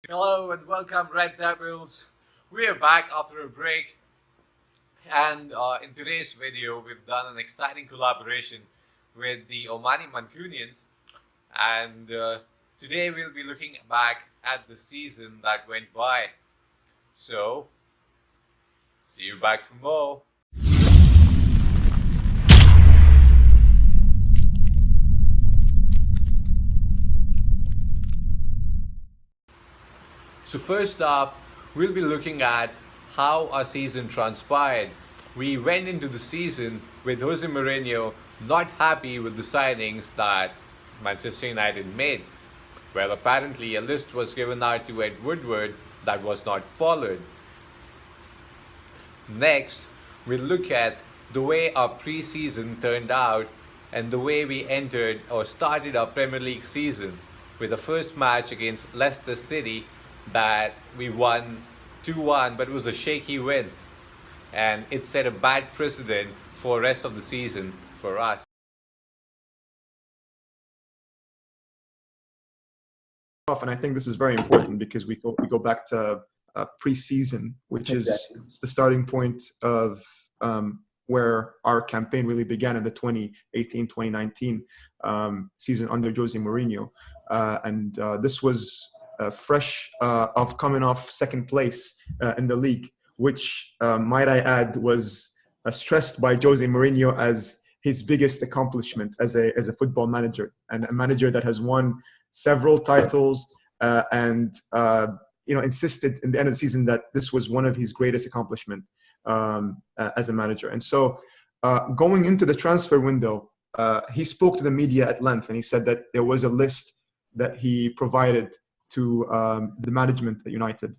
Hello and welcome, Red Devils. We are back after a break, and in today's video, we've done an exciting collaboration with the Omani Mancunians, and today we'll be looking back at the season that went by. So, see you back for more. So first up, we'll be looking at how our season transpired. We went into the season with Jose Mourinho not happy with the signings that Manchester United made. Well, apparently a list was given out to Ed Woodward that was not followed. Next, we'll look at the way our pre-season turned out and the way we entered or started our Premier League season with the first match against Leicester City that we won 2-1, but it was a shaky win, and it set a bad precedent for the rest of the season for us. And I think this is very important because we go back to pre-season, which is the starting point of where our campaign really began in the 2018-2019 season under Jose Mourinho, and this was fresh of coming off second place in the league, which might I add was stressed by Jose Mourinho as his biggest accomplishment as a football manager, and a manager that has won several titles and insisted in the end of the season that this was one of his greatest accomplishments as a manager. And so going into the transfer window, he spoke to the media at length, and he said that there was a list that he provided to the management at United.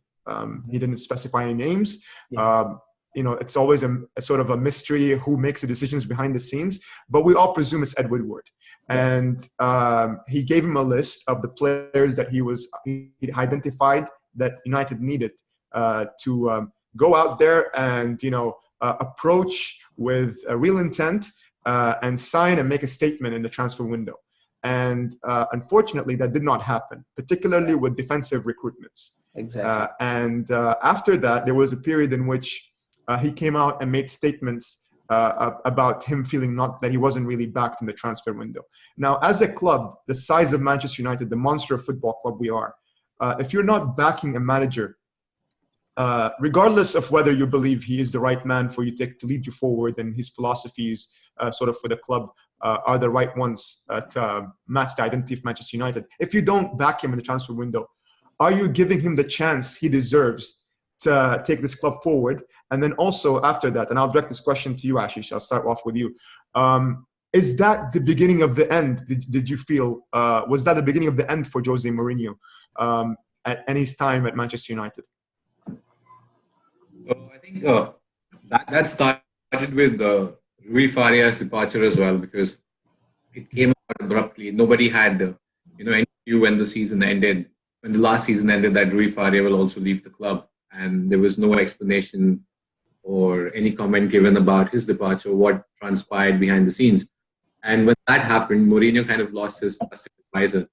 He didn't specify any names. It's always a sort of a mystery who makes the decisions behind the scenes, but we all presume it's Ed Woodward. And he gave him a list of the players that he identified that United needed to go out there and approach with a real intent and sign and make a statement in the transfer window. And unfortunately, that did not happen, particularly with defensive recruitments. Exactly. And after that, there was a period in which he came out and made statements about him feeling that he wasn't really backed in the transfer window. Now, as a club, the size of Manchester United, the monster of football club we are, if you're not backing a manager, regardless of whether you believe he is the right man for you to lead you forward and his philosophies sort of for the club are the right ones to match the identity of Manchester United. If you don't back him in the transfer window, are you giving him the chance he deserves to take this club forward? And then also after that, and I'll direct this question to you, Ashish, I'll start off with you. Is that the beginning of the end? Did you feel, was that the beginning of the end for Jose Mourinho at his time at Manchester United? I think that started with Rui Faria's departure as well, because it came out abruptly. Nobody had any view when the season ended, when the last season ended, that Rui Faria will also leave the club, and there was no explanation or any comment given about his departure, what transpired behind the scenes. And when that happened, Mourinho kind of lost his trusted advisor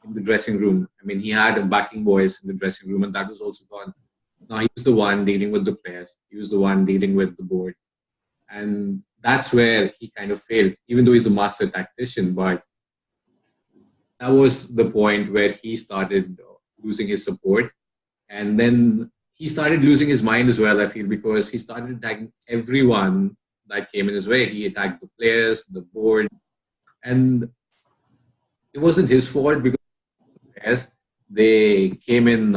in the dressing room. I mean, he had a backing voice in the dressing room, and that was also gone. Now he was the one dealing with the players. He was the one dealing with the board. And that's where he kind of failed, even though he's a master tactician. But that was the point where he started losing his support. And then he started losing his mind as well, I feel, because he started attacking everyone that came in his way. He attacked the players, the board. And it wasn't his fault, because the players, they came in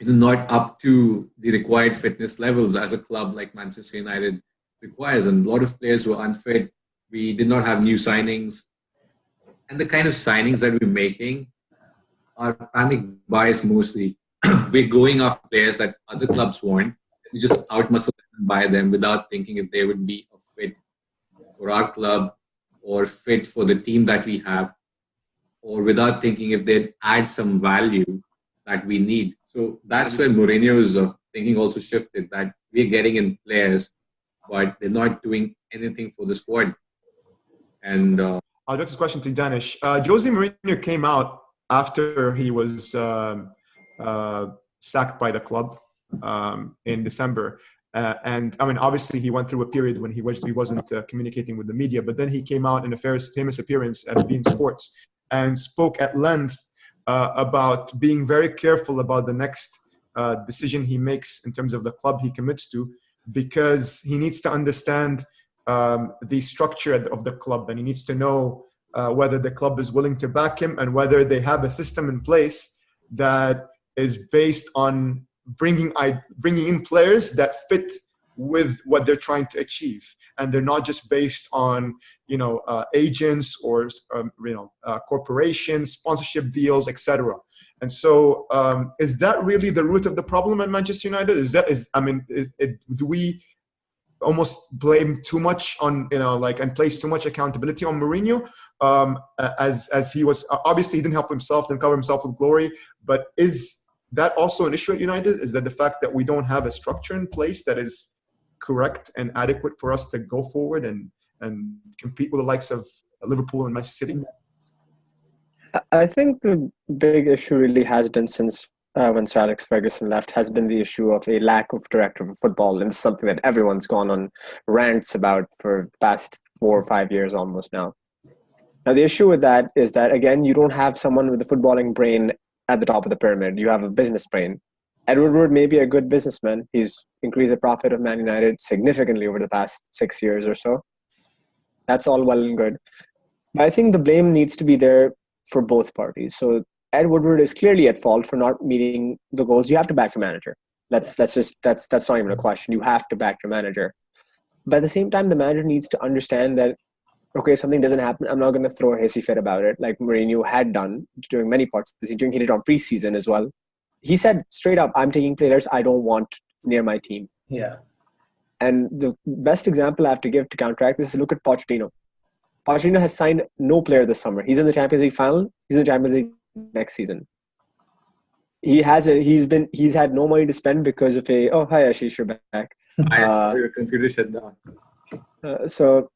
not up to the required fitness levels as a club like Manchester United requires, and a lot of players were unfit. We did not have new signings, and the kind of signings that we're making are panic buys mostly. We're going after players that other clubs want. We just outmuscle them and buy them without thinking if they would be a fit for our club or fit for the team that we have, or without thinking if they'd add some value that we need. So that's where Mourinho's thinking also shifted, that we're getting in players, but they're not doing anything for the squad. And I'll direct this question to Danish. Jose Mourinho came out after he was sacked by the club in December. And I mean, obviously, he went through a period when he wasn't communicating with the media. But then he came out in a famous appearance at beIN Sports and spoke at length about being very careful about the next decision he makes in terms of the club he commits to, because he needs to understand the structure of the club, and he needs to know whether the club is willing to back him and whether they have a system in place that is based on bringing in players that fit with what they're trying to achieve, and they're not just based on agents or corporations, sponsorship deals, etc. And so, is that really the root of the problem at Manchester United? Do we almost blame too much on and place too much accountability on Mourinho, as he was obviously he didn't help himself, didn't cover himself with glory, but is that also an issue at United? Is that the fact that we don't have a structure in place that is correct and adequate for us to go forward and compete with the likes of Liverpool and Manchester City? I think the big issue really has been since when Sir Alex Ferguson left, has been the issue of a lack of director of football, and it's something that everyone's gone on rants about for the past 4 or 5 years almost now. Now, the issue with that is that, again, you don't have someone with a footballing brain at the top of the pyramid. You have a business brain. Ed Woodward may be a good businessman. He's increased the profit of Man United significantly over the past 6 years or so. That's all well and good. But I think the blame needs to be there for both parties. So Ed Woodward is clearly at fault for not meeting the goals. You have to back your manager. That's not even a question. You have to back your manager. But at the same time, the manager needs to understand that, okay, if something doesn't happen, I'm not going to throw a hissy fit about it, like Mourinho had done during many parts of the season. He did on preseason as well. He said straight up, I'm taking players I don't want near my team. Yeah. And the best example I have to give to counteract this is look at Pochettino. Pochettino has signed no player this summer. He's in the Champions League final. He's in the Champions League next season. He's had no money to spend because of hi Ashish, you're back. Your computer said that. So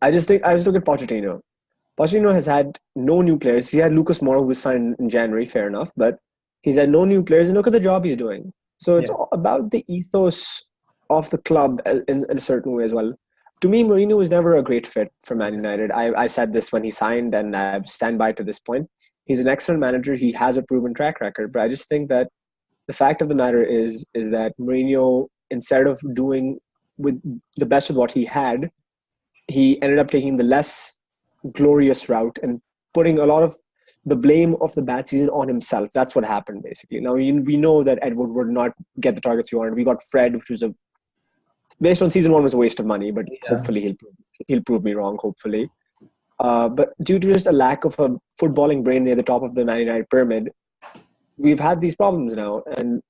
I just look at Pochettino. Pochettino has had no new players. He had Lucas Moura, who was signed in January, fair enough, but he's had no new players, and look at the job he's doing. So it's all about the ethos of the club in a certain way as well. To me, Mourinho was never a great fit for Man United. I said this when he signed, and I stand by to this point. He's an excellent manager. He has a proven track record, but I just think that the fact of the matter is that Mourinho, instead of doing with the best of what he had, he ended up taking the less glorious route and putting a lot of the blame of the bad season on himself. That's what happened, basically. Now, we know that Ed Woodward would not get the targets he wanted. We got Fred, which was based on season 1 was a waste of money, but hopefully he'll prove me wrong, hopefully. But due to just a lack of a footballing brain near the top of the Man United pyramid, we've had these problems now, and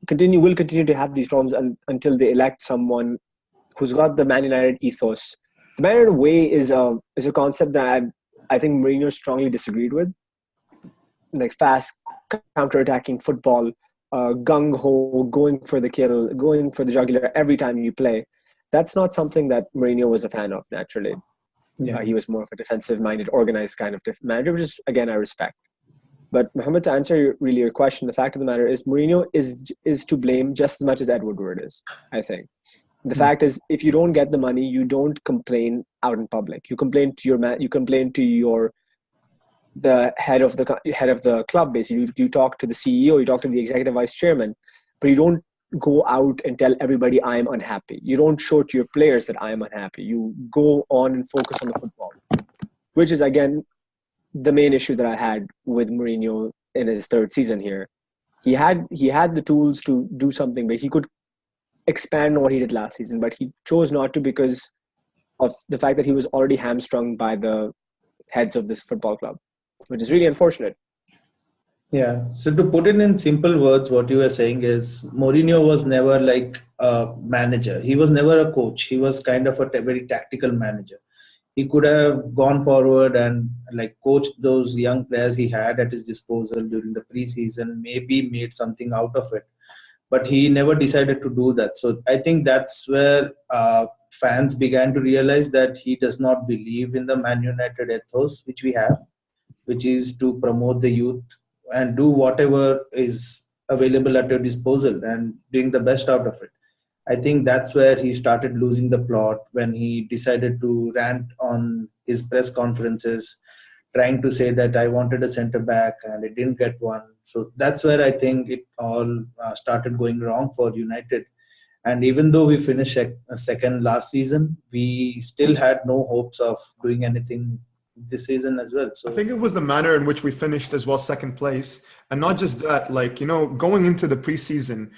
will continue to have these problems until they elect someone who's got the Man United ethos. The Man United way is a concept that I think Mourinho strongly disagreed with, like fast counter-attacking football, gung-ho, going for the kill, going for the jugular every time you play. That's not something that Mourinho was a fan of, naturally. Yeah. He was more of a defensive-minded, organized kind of manager, which is, again, I respect. But Mohammed, to answer your question, the fact of the matter is Mourinho is to blame just as much as Ed Woodward is, I think. The fact is, if you don't get the money, you don't complain out in public. You complain to the head of the club, basically. You talk to the CEO, you talk to the executive vice chairman, but you don't go out and tell everybody I am unhappy. You don't show to your players that I am unhappy. You go on and focus on the football, which is, again, the main issue that I had with Mourinho in his third season here. He had the tools to do something, but he could expand on what he did last season, but he chose not to because of the fact that he was already hamstrung by the heads of this football club, which is really unfortunate. Yeah. So to put it in simple words, what you were saying is Mourinho was never like a manager. He was never a coach. He was kind of a very tactical manager. He could have gone forward and like coached those young players he had at his disposal during the preseason, maybe made something out of it. But he never decided to do that. So I think that's where fans began to realize that he does not believe in the Man United ethos, which we have, which is to promote the youth, and do whatever is available at your disposal and doing the best out of it. I think that's where he started losing the plot, when he decided to rant on his press conferences, trying to say that I wanted a center back and I didn't get one. So that's where I think it all started going wrong for United. And even though we finished second last season, we still had no hopes of doing anything this season as well. So I think it was the manner in which we finished as well, second place. And not just that, like, you know, going into the preseason,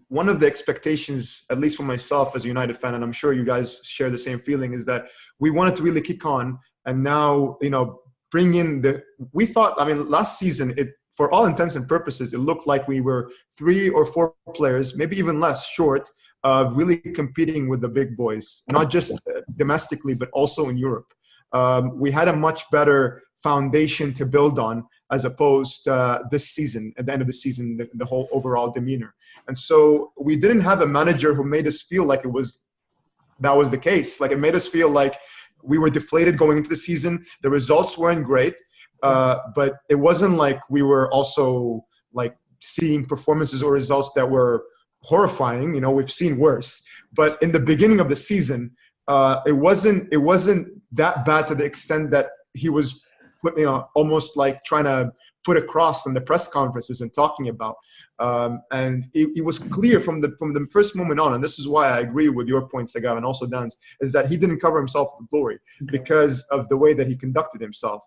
one of the expectations, at least for myself as a United fan, and I'm sure you guys share the same feeling, is that we wanted to really kick on and now, you know, bring in we thought, I mean, last season, for all intents and purposes, it looked like we were 3 or 4 players, maybe even less, short of really competing with the big boys, not just domestically, but also in Europe. We had a much better foundation to build on as opposed to this season, at the end of the season, the whole overall demeanor. And so we didn't have a manager who made us feel like that was the case. Like, it made us feel like we were deflated going into the season. The results weren't great, but it wasn't like we were also like seeing performances or results that were horrifying. You know, we've seen worse. But in the beginning of the season, it wasn't that bad to the extent that he was, you know, almost like trying to put across in the press conferences and talking about. And it was clear from the first moment on, and this is why I agree with your points, Sagav, and also Dan's, is that he didn't cover himself with glory because of the way that he conducted himself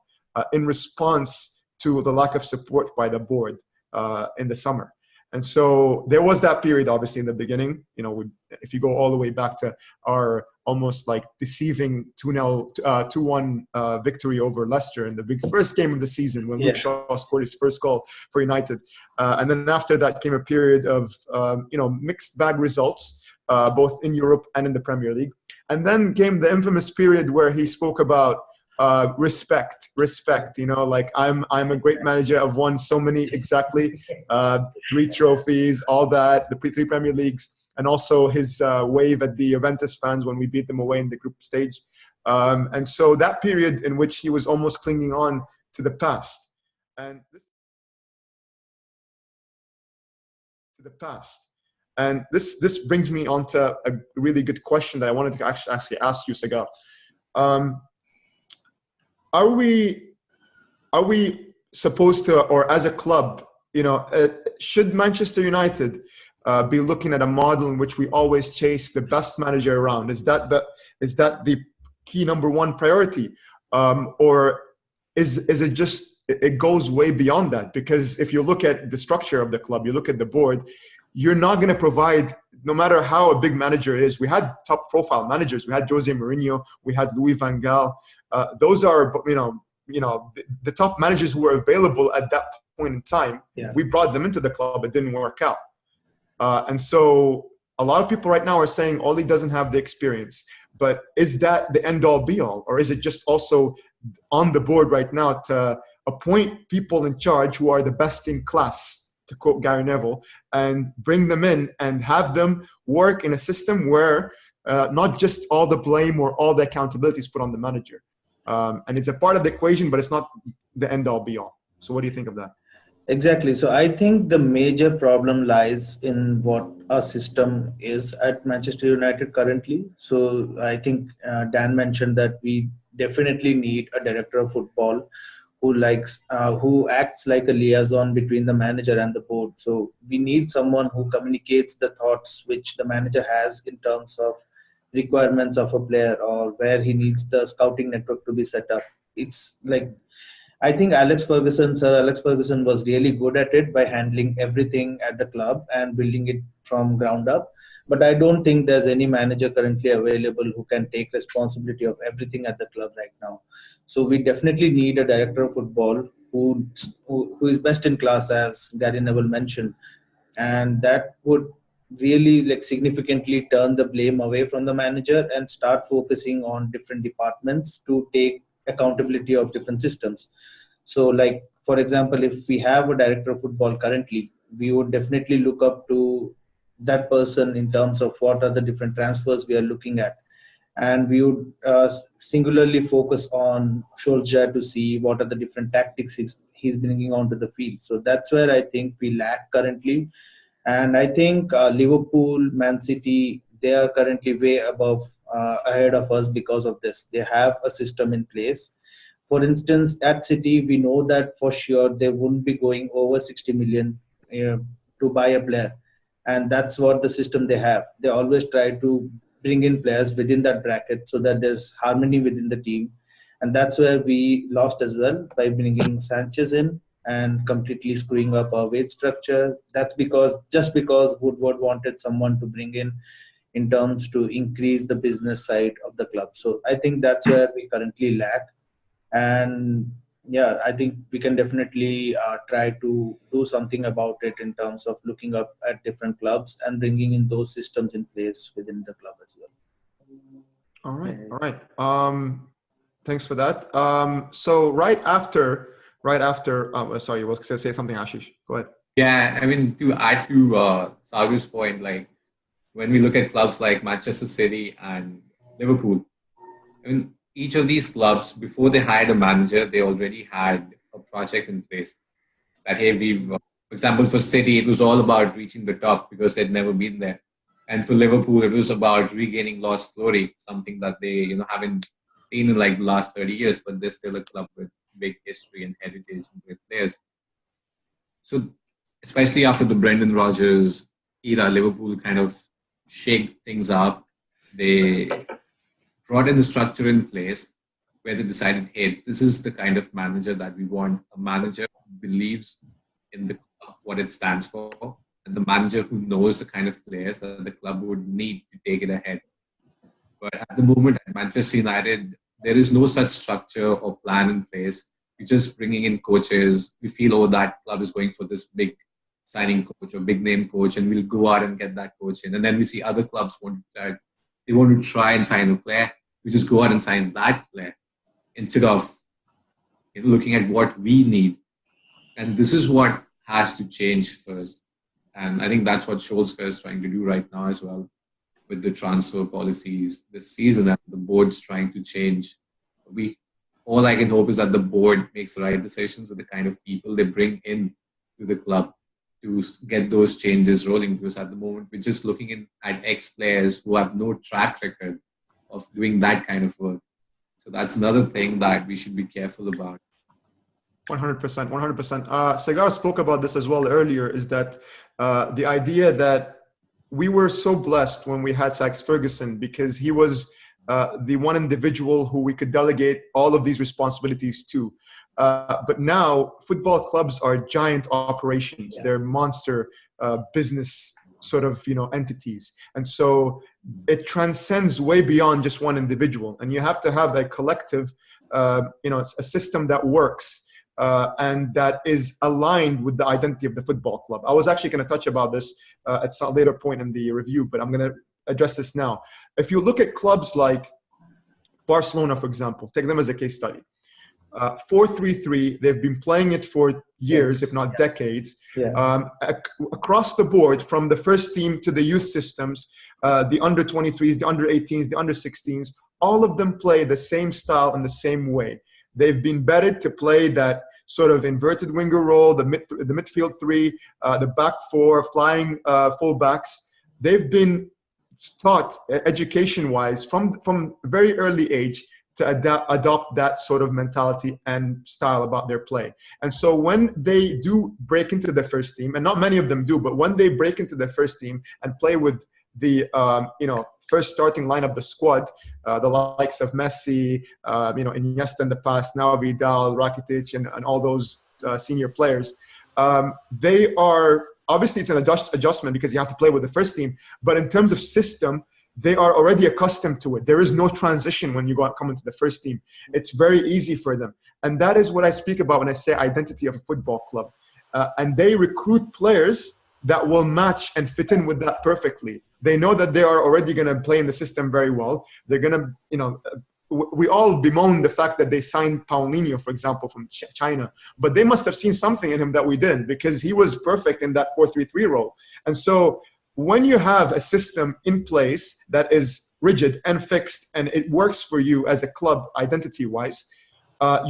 in response to the lack of support by the board in the summer. And so there was that period, obviously, in the beginning. You know, if you go all the way back to our almost like deceiving 2-1 victory over Leicester in the first game of the season when Luke Shaw scored his first goal for United. And then after that came a period of, you know, mixed bag results, both in Europe and in the Premier League. And then came the infamous period where he spoke about respect, you know, like I'm a great manager. I've won so many, exactly 3 trophies, all that, the 3 Premier Leagues, and also his wave at the Juventus fans when we beat them away in the group stage. And so that period in which he was almost clinging on to the past, and this brings me on to a really good question that I wanted to actually ask you, Saga. Are we supposed to, or as a club, you know, should Manchester United be looking at a model in which we always chase the best manager around? Is that the key number 1 priority, or is it just it goes way beyond that? Because if you look at the structure of the club, you look at the board, you're not going to provide, no matter how a big manager it is. We had top profile managers. We had Jose Mourinho. We had Louis van Gaal. Those are, you know, the top managers who were available at that point in time. Yeah. We brought them into the club. It didn't work out. And so a lot of people right now are saying Ole doesn't have the experience. But is that the end all be all? Or is it just also on the board right now to appoint people in charge who are the best in class, to quote Gary Neville, and bring them in and have them work in a system where not just all the blame or all the accountability is put on the manager. And it's a part of the equation, but it's not the end all be all. So what do you think of that? Exactly. So I think the major problem lies in what our system is at Manchester United currently. So I think Dan mentioned that we definitely need a director of football who acts like a liaison between the manager and the board. So we need someone who communicates the thoughts which the manager has in terms of requirements of a player or where he needs the scouting network to be set up. It's like, I think Sir Alex Ferguson was really good at it by handling everything at the club and building it from ground up. But I don't think there's any manager currently available who can take responsibility of everything at the club right now. So we definitely need a director of football who is best in class, as Gary Neville mentioned. And that would really like significantly turn the blame away from the manager and start focusing on different departments to take accountability of different systems. So like, for example, if we have a director of football currently, we would definitely look up to that person in terms of what are the different transfers we are looking at. and we would singularly focus on Solskjaer to see what are the different tactics he's bringing onto the field. So that's where I think we lack currently. And I think Liverpool, Man City, they are currently way above, ahead of us because of this. They have a system in place. For instance, at City, we know that for sure they wouldn't be going over 60 million to buy a player. And that's what the system they have. They always try to bring in players within that bracket so that there's harmony within the team. And that's where we lost as well by bringing Sanchez in and completely screwing up our wage structure. That's just because Woodward wanted someone to bring in terms to increase the business side of the club. So I think that's where we currently lack. And yeah, I think we can definitely try to do something about it in terms of looking up at different clubs and bringing in those systems in place within the club as well. All right. Thanks for that. So right after, sorry, you were going to say something, Ashish. Go ahead. Yeah, I mean, to add to Sagu's point, like when we look at clubs like Manchester City and Liverpool, I mean, each of these clubs, before they hired a manager, they already had a project in place. That, hey, for example, for City, it was all about reaching the top because they'd never been there. And for Liverpool, it was about regaining lost glory, something that they, haven't seen in like the last 30 years, but they're still a club with big history and heritage and great players. So, especially after the Brendan Rodgers era, Liverpool kind of shake things up. They brought in the structure in place where they decided, hey, this is the kind of manager that we want. A manager who believes in the club, what it stands for, and the manager who knows the kind of players that the club would need to take it ahead. But at the moment at Manchester United, there is no such structure or plan in place. We're just bringing in coaches. We feel, oh, that club is going for this big signing coach or big name coach, and we'll go out and get that coach in. And then we see other clubs want to try and sign a player. We just go out and sign that player instead of looking at what we need. And this is what has to change first. And I think that's what Solskjaer is trying to do right now as well with the transfer policies this season, and the board's trying to change. All I can hope is that the board makes the right decisions with the kind of people they bring in to the club to get those changes rolling, because at the moment we're just looking at ex-players who have no track record of doing that kind of work. So that's another thing that we should be careful about. 100%. Sagar spoke about this as well earlier, is that the idea that we were so blessed when we had Sykes Ferguson because he was the one individual who we could delegate all of these responsibilities to. But now football clubs are giant operations. They're monster business sort of entities, and so it transcends way beyond just one individual. And you have to have a collective, a system that works and that is aligned with the identity of the football club. I was actually going to touch about this at some later point in the review, but I'm going to address this now. If you look at clubs like Barcelona, for example, take them as a case study. 4-3-3, they've been playing it for years, if not decades. Across the board, from the first team to the youth systems, the under-23s, the under-18s, the under-16s, all of them play the same style in the same way. They've been betted to play that sort of inverted winger role, the midfield three, the back four, flying fullbacks. They've been taught education-wise from a very early age to adopt that sort of mentality and style about their play. And so when they do break into the first team, and not many of them do, but when they break into the first team and play with the first starting line of the squad, the likes of Messi, Iniesta in the past, now Vidal, Rakitic, and all those senior players, they are obviously it's an adjustment because you have to play with the first team. But in terms of system, they are already accustomed to it. There is no transition when you come into the first team. It's very easy for them, and that is what I speak about when I say identity of a football club. And they recruit players that will match and fit in with that perfectly. They know that they are already going to play in the system very well. They're going to, we all bemoan the fact that they signed Paulinho, for example, from China, but they must have seen something in him that we didn't, because he was perfect in that 4-3-3 role. And so when you have a system in place that is rigid and fixed, and it works for you as a club identity-wise,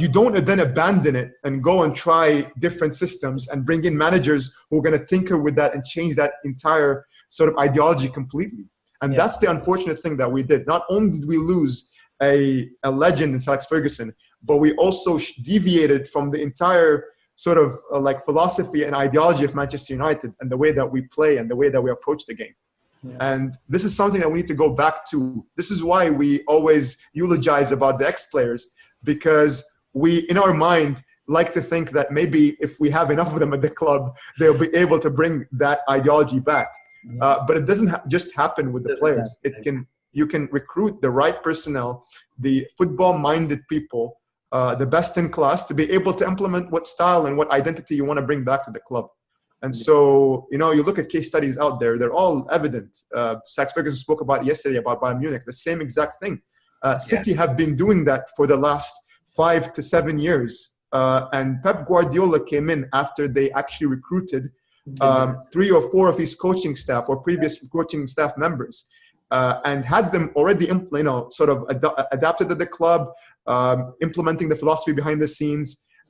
you don't then abandon it and go and try different systems and bring in managers who are going to tinker with that and change that entire sort of ideology completely. And that's the unfortunate thing that we did. Not only did we lose a legend in Alex Ferguson, but we also deviated from the entire sort of like philosophy and ideology of Manchester United and the way that we play and the way that we approach the game. And this is something that we need to go back to. This is why we always eulogize about the ex-players, because we, in our mind, like to think that maybe if we have enough of them at the club, they'll be able to bring that ideology back. But it doesn't just happen with the players. You can recruit the right personnel, the football-minded people, the best in class, to be able to implement what style and what identity you want to bring back to the club. And so, you know, you look at case studies out there, they're all evident. Alex Ferguson spoke about yesterday about Bayern Munich, the same exact thing. City have been doing that for the last 5 to 7 years. And Pep Guardiola came in after they actually recruited 3 or 4 of his coaching staff or previous coaching staff members, and had them already, you know, sort of adapted to the club, implementing the philosophy behind the scenes,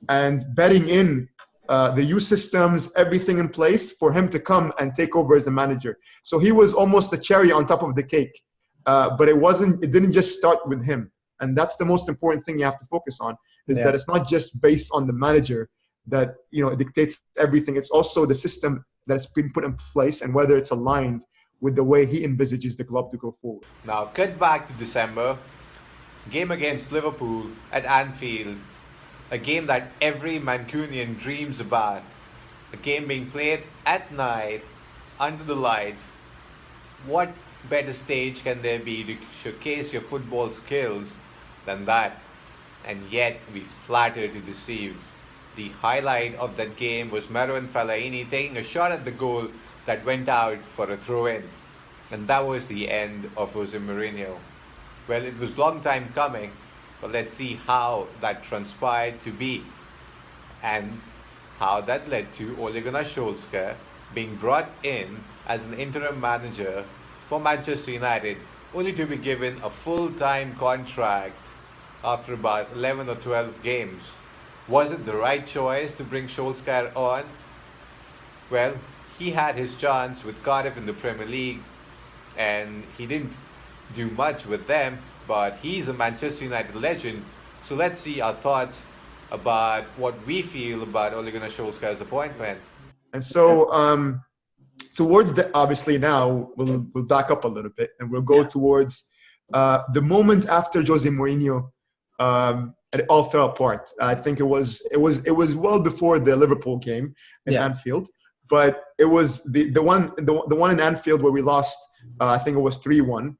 and betting in the youth systems, everything in place for him to come and take over as a manager. So he was almost the cherry on top of the cake. But it didn't just start with him. And that's the most important thing you have to focus on, is that it's not just based on the manager that, you know, dictates everything. It's also the system that's been put in place and whether it's aligned with the way he envisages the club to go forward. Now, cut back to December. Game against Liverpool at Anfield. A game that every Mancunian dreams about. A game being played at night, under the lights. What better stage can there be to showcase your football skills than that? And yet we flatter to deceive. The highlight of that game was Marouane Fellaini taking a shot at the goal that went out for a throw-in. And that was the end of Jose Mourinho. Well, it was a long time coming, but let's see how that transpired to be and how that led to Ole Gunnar Solskjaer being brought in as an interim manager for Manchester United, only to be given a full-time contract after about 11 or 12 games. Was it the right choice to bring Solskjaer on? Well, he had his chance with Cardiff in the Premier League, and he didn't do much with them, but he's a Manchester United legend. So let's see our thoughts about what we feel about Ole Gunnar Solskjaer's appointment. And so towards the, obviously now we'll back up a little bit and we'll go towards the moment after Jose Mourinho, it all fell apart. I think it was well before the Liverpool game in Anfield, but it was the one in Anfield where we lost. I think it was 3-1.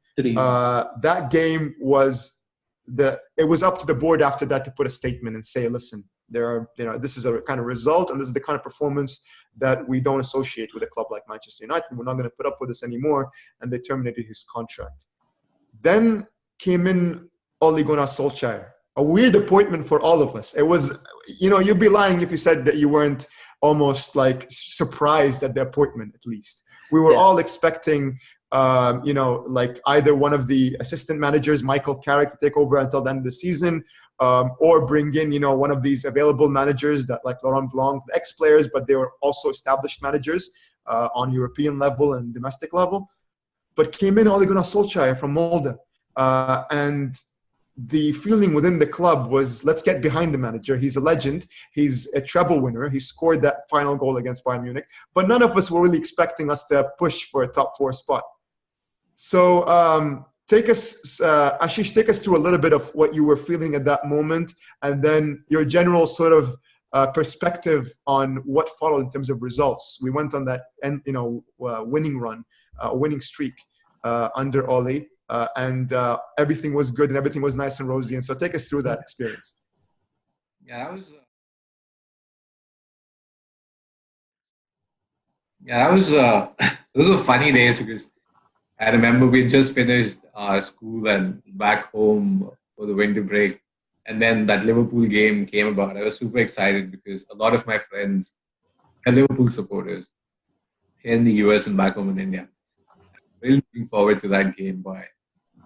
That game was it was up to the board after that to put a statement and say, listen, this is a kind of result and this is the kind of performance that we don't associate with a club like Manchester United. We're not going to put up with this anymore, and they terminated his contract. Then came in Ole Gunnar Solskjaer, a weird appointment for all of us. It was, you'd be lying if you said that you weren't almost like surprised at the appointment. At least we were all expecting like either one of the assistant managers, Michael Carrick, to take over until the end of the season, or bring in, one of these available managers that like Laurent Blanc, the ex-players, but they were also established managers on European level and domestic level. But came in Ole Gunnar Solskjaer from Molde, and the feeling within the club was, let's get behind the manager. He's a legend. He's a treble winner. He scored that final goal against Bayern Munich. But none of us were really expecting us to push for a top 4 spot. So Ashish, take us through a little bit of what you were feeling at that moment, and then your general sort of perspective on what followed in terms of results. We went on that winning run, winning streak under Ole, and everything was good and everything was nice and rosy. And so take us through that experience. Yeah, those were funny days because I remember we just finished school and back home for the winter break. And then that Liverpool game came about. I was super excited because a lot of my friends are Liverpool supporters here in the US and back home in India. I'm really looking forward to that game, boy.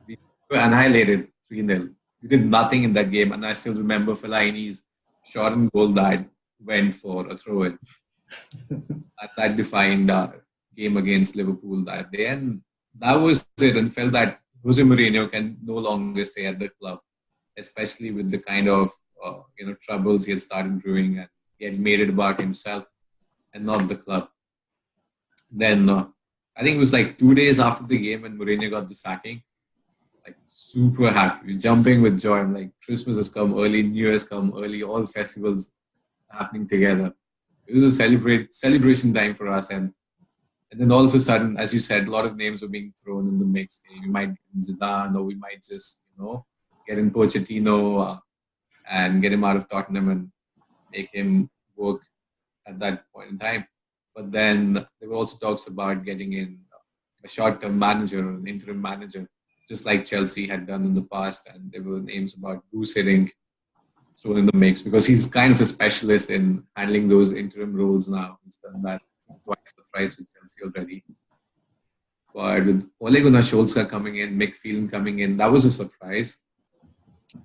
We We were annihilated 3-0. We did nothing in that game, and I still remember Fellaini's shot and goal that went for a throw-in. That defined our game against Liverpool that day, and that was it. And felt that Jose Mourinho can no longer stay at the club, especially with the kind of troubles he had started brewing, and he had made it about himself and not the club. Then I think it was like 2 days after the game when Mourinho got the sacking. Like super happy, we're jumping with joy. I'm like, Christmas has come early, New Year's come early, all festivals happening together. It was a celebration time for us, and then all of a sudden, as you said, a lot of names were being thrown in the mix. We might get in Zidane, or we might just get in Pochettino and get him out of Tottenham and make him work at that point in time. But then there were also talks about getting in a short-term manager or an interim manager, just like Chelsea had done in the past. And there were names about Bruce Hiddink thrown in the mix because he's kind of a specialist in handling those interim roles now. He's done that twice or thrice with Chelsea already. But with Ole Gunnar Solskjaer coming in, Mick Phelan coming in, that was a surprise.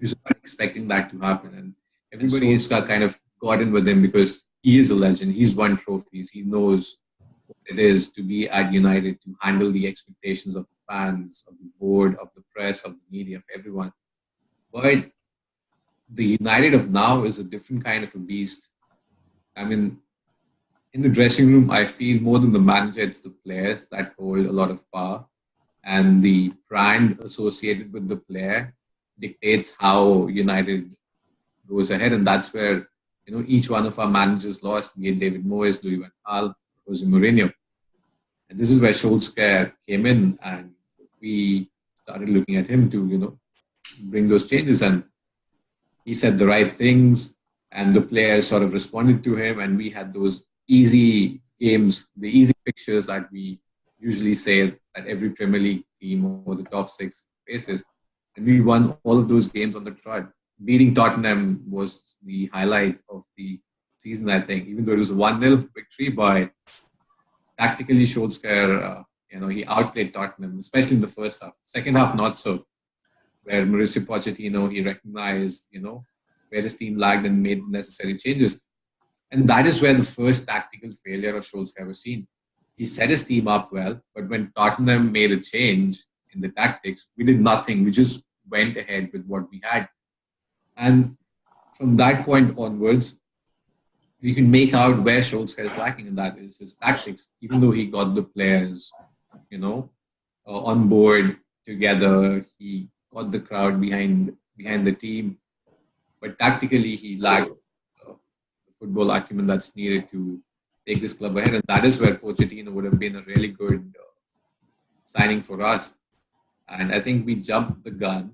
We were not expecting that to happen. And everybody Solskjaer kind of got in with him because he is a legend. He's won trophies. He knows what it is to be at United, to handle the expectations of the fans, of the board, of the press, of the media, of everyone. But the United of now is a different kind of a beast. I mean, in the dressing room, I feel more than the manager, it's the players that hold a lot of power. And the brand associated with the player dictates how United goes ahead. And that's where, each one of our managers lost, be it David Moyes, Louis van Gaal, Jose Mourinho. And this is where Solskjaer came in, and we started looking at him to, bring those changes. And he said the right things, and the players sort of responded to him, and we had those easy games, the easy fixtures that we usually say that every Premier League team or the top six faces. And we won all of those games on the trot. Beating Tottenham was the highlight of the season, I think, even though it was a 1-0 victory. But tactically, Solskjaer, he outplayed Tottenham, especially in the first half. Second half, not so. Where Mauricio Pochettino, he recognized, where his team lagged and made the necessary changes. And that is where the first tactical failure of Solskjaer was seen. He set his team up well, but when Tottenham made a change in the tactics, we did nothing. We just went ahead with what we had. And from that point onwards, we can make out where Solskjaer is lacking, and that is his tactics. Even though he got the players, on board together, he got the crowd behind the team, but tactically he lacked the football acumen that's needed to take this club ahead, and that is where Pochettino would have been a really good signing for us. And I think we jumped the gun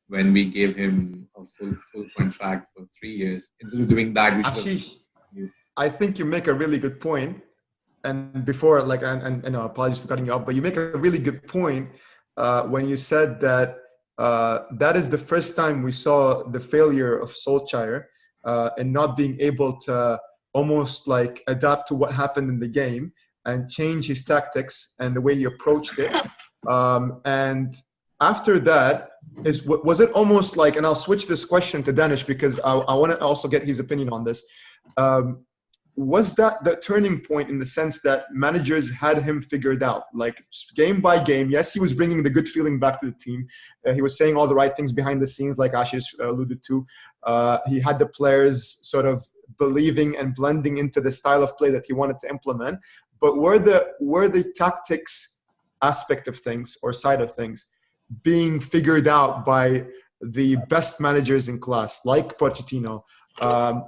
when we gave him a full contract for 3 years. Instead of doing that, we should have. I think you make a really good point. And before, and apologies for cutting you off, but you make a really good point when you said that that is the first time we saw the failure of Solskjaer and not being able to almost like adapt to what happened in the game and change his tactics and the way he approached it. And after that, was it almost like, and I'll switch this question to Danish because I want to also get his opinion on this. Was that the turning point in the sense that managers had him figured out, like game by game? Yes, he was bringing the good feeling back to the team. He was saying all the right things behind the scenes, like Ashish alluded to. He had the players sort of believing and blending into the style of play that he wanted to implement. But were the tactics aspect of things or side of things being figured out by the best managers in class, like Pochettino,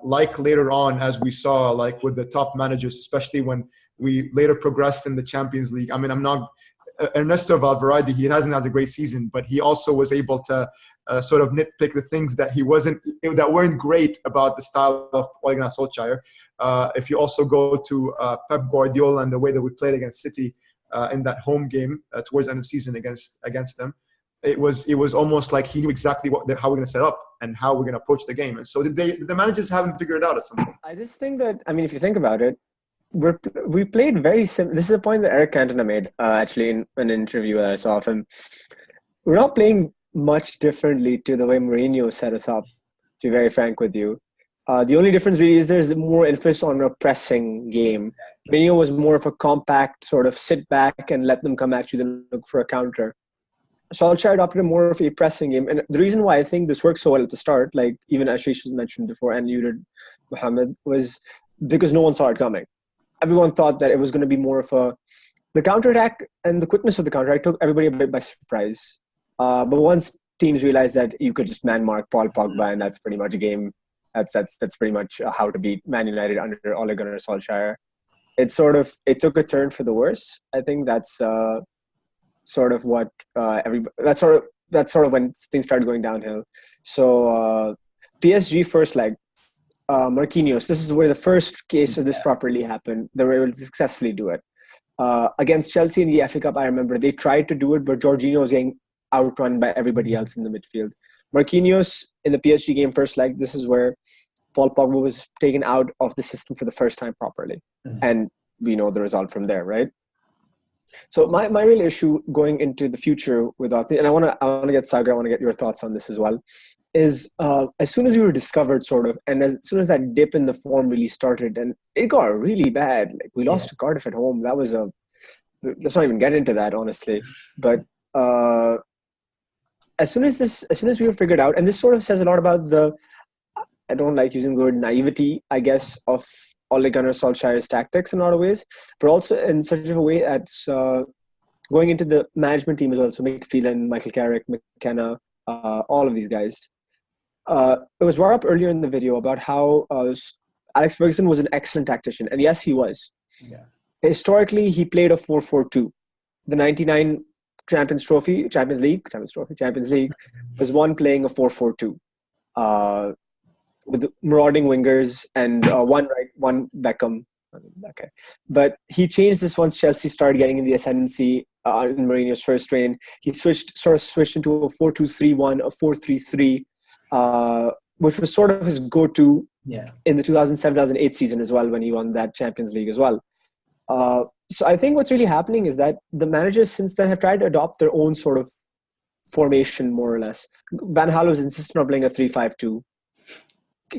like later on, as we saw, like with the top managers, especially when we later progressed in the Champions League. I mean, Ernesto Valverde, he hasn't had a great season, but he also was able to sort of nitpick the things that that weren't great about the style of Ole Gunnar Solskjaer. If you also go to Pep Guardiola and the way that we played against City in that home game towards the end of the season against them, it was almost like he knew exactly how we're going to set up and how we're going to approach the game. And so did the managers haven't figured it out at some point? I just think that, I mean, if you think about it, we played very similar. This is a point that Eric Cantona made actually in an interview that I saw of him. We're not playing much differently to the way Mourinho set us up, to be very frank with you. The only difference really is there's more emphasis on a pressing game. Mourinho was more of a compact sort of sit back and let them come at you than look for a counter. Solskjaer adopted more of a pressing game. And the reason why I think this worked so well at the start, like even Ashish was mentioned before and you did, Mohammed, was because no one saw it coming. Everyone thought that it was going to be more of the counterattack, and the quickness of the counterattack took everybody a bit by surprise. But once teams realized that you could just man mark Paul Pogba, and that's pretty much a game. That's pretty much how to beat Man United under Ole Gunnar Solskjaer. It took a turn for the worse. I think that's sort of what that's sort of when things started going downhill. So PSG first leg, Marquinhos. This is where the first case of this properly happened. They were able to successfully do it against Chelsea in the FA Cup. I remember they tried to do it, but Jorginho was getting outrun by everybody else in the midfield. Marquinhos in the PSG game first leg. This is where Paul Pogba was taken out of the system for the first time properly, and we know the result from there, right? So my real issue going into the future with and I want to get Sagar, I want to get your thoughts on this as well, is as soon as we were discovered sort of, and as soon as that dip in the form really started, and it got really bad. Like we lost to Cardiff at home. That was let's not even get into that honestly, but as soon as we were figured out, and this sort of says a lot about I don't like using the word naivety, I guess, of Ole Gunnar Solskjaer's tactics in a lot of ways, but also in such a way that's going into the management team as well. So McPhelan, Michael Carrick, McKenna, all of these guys. It was brought up earlier in the video about how Alex Ferguson was an excellent tactician. And yes, he was. Yeah. Historically, he played a 4-4-2. The 99 Champions League was one playing a 4-4-2. With marauding wingers and one right, one Beckham. Okay, but he changed this once Chelsea started getting in the ascendancy in Mourinho's first reign. He switched into a 4-2-3-1, a 4-3-3, which was sort of his go-to in the 2007-2008 season as well when he won that Champions League as well. So I think what's really happening is that the managers since then have tried to adopt their own sort of formation more or less. Van Gaal was insistent on playing a 3-5-2.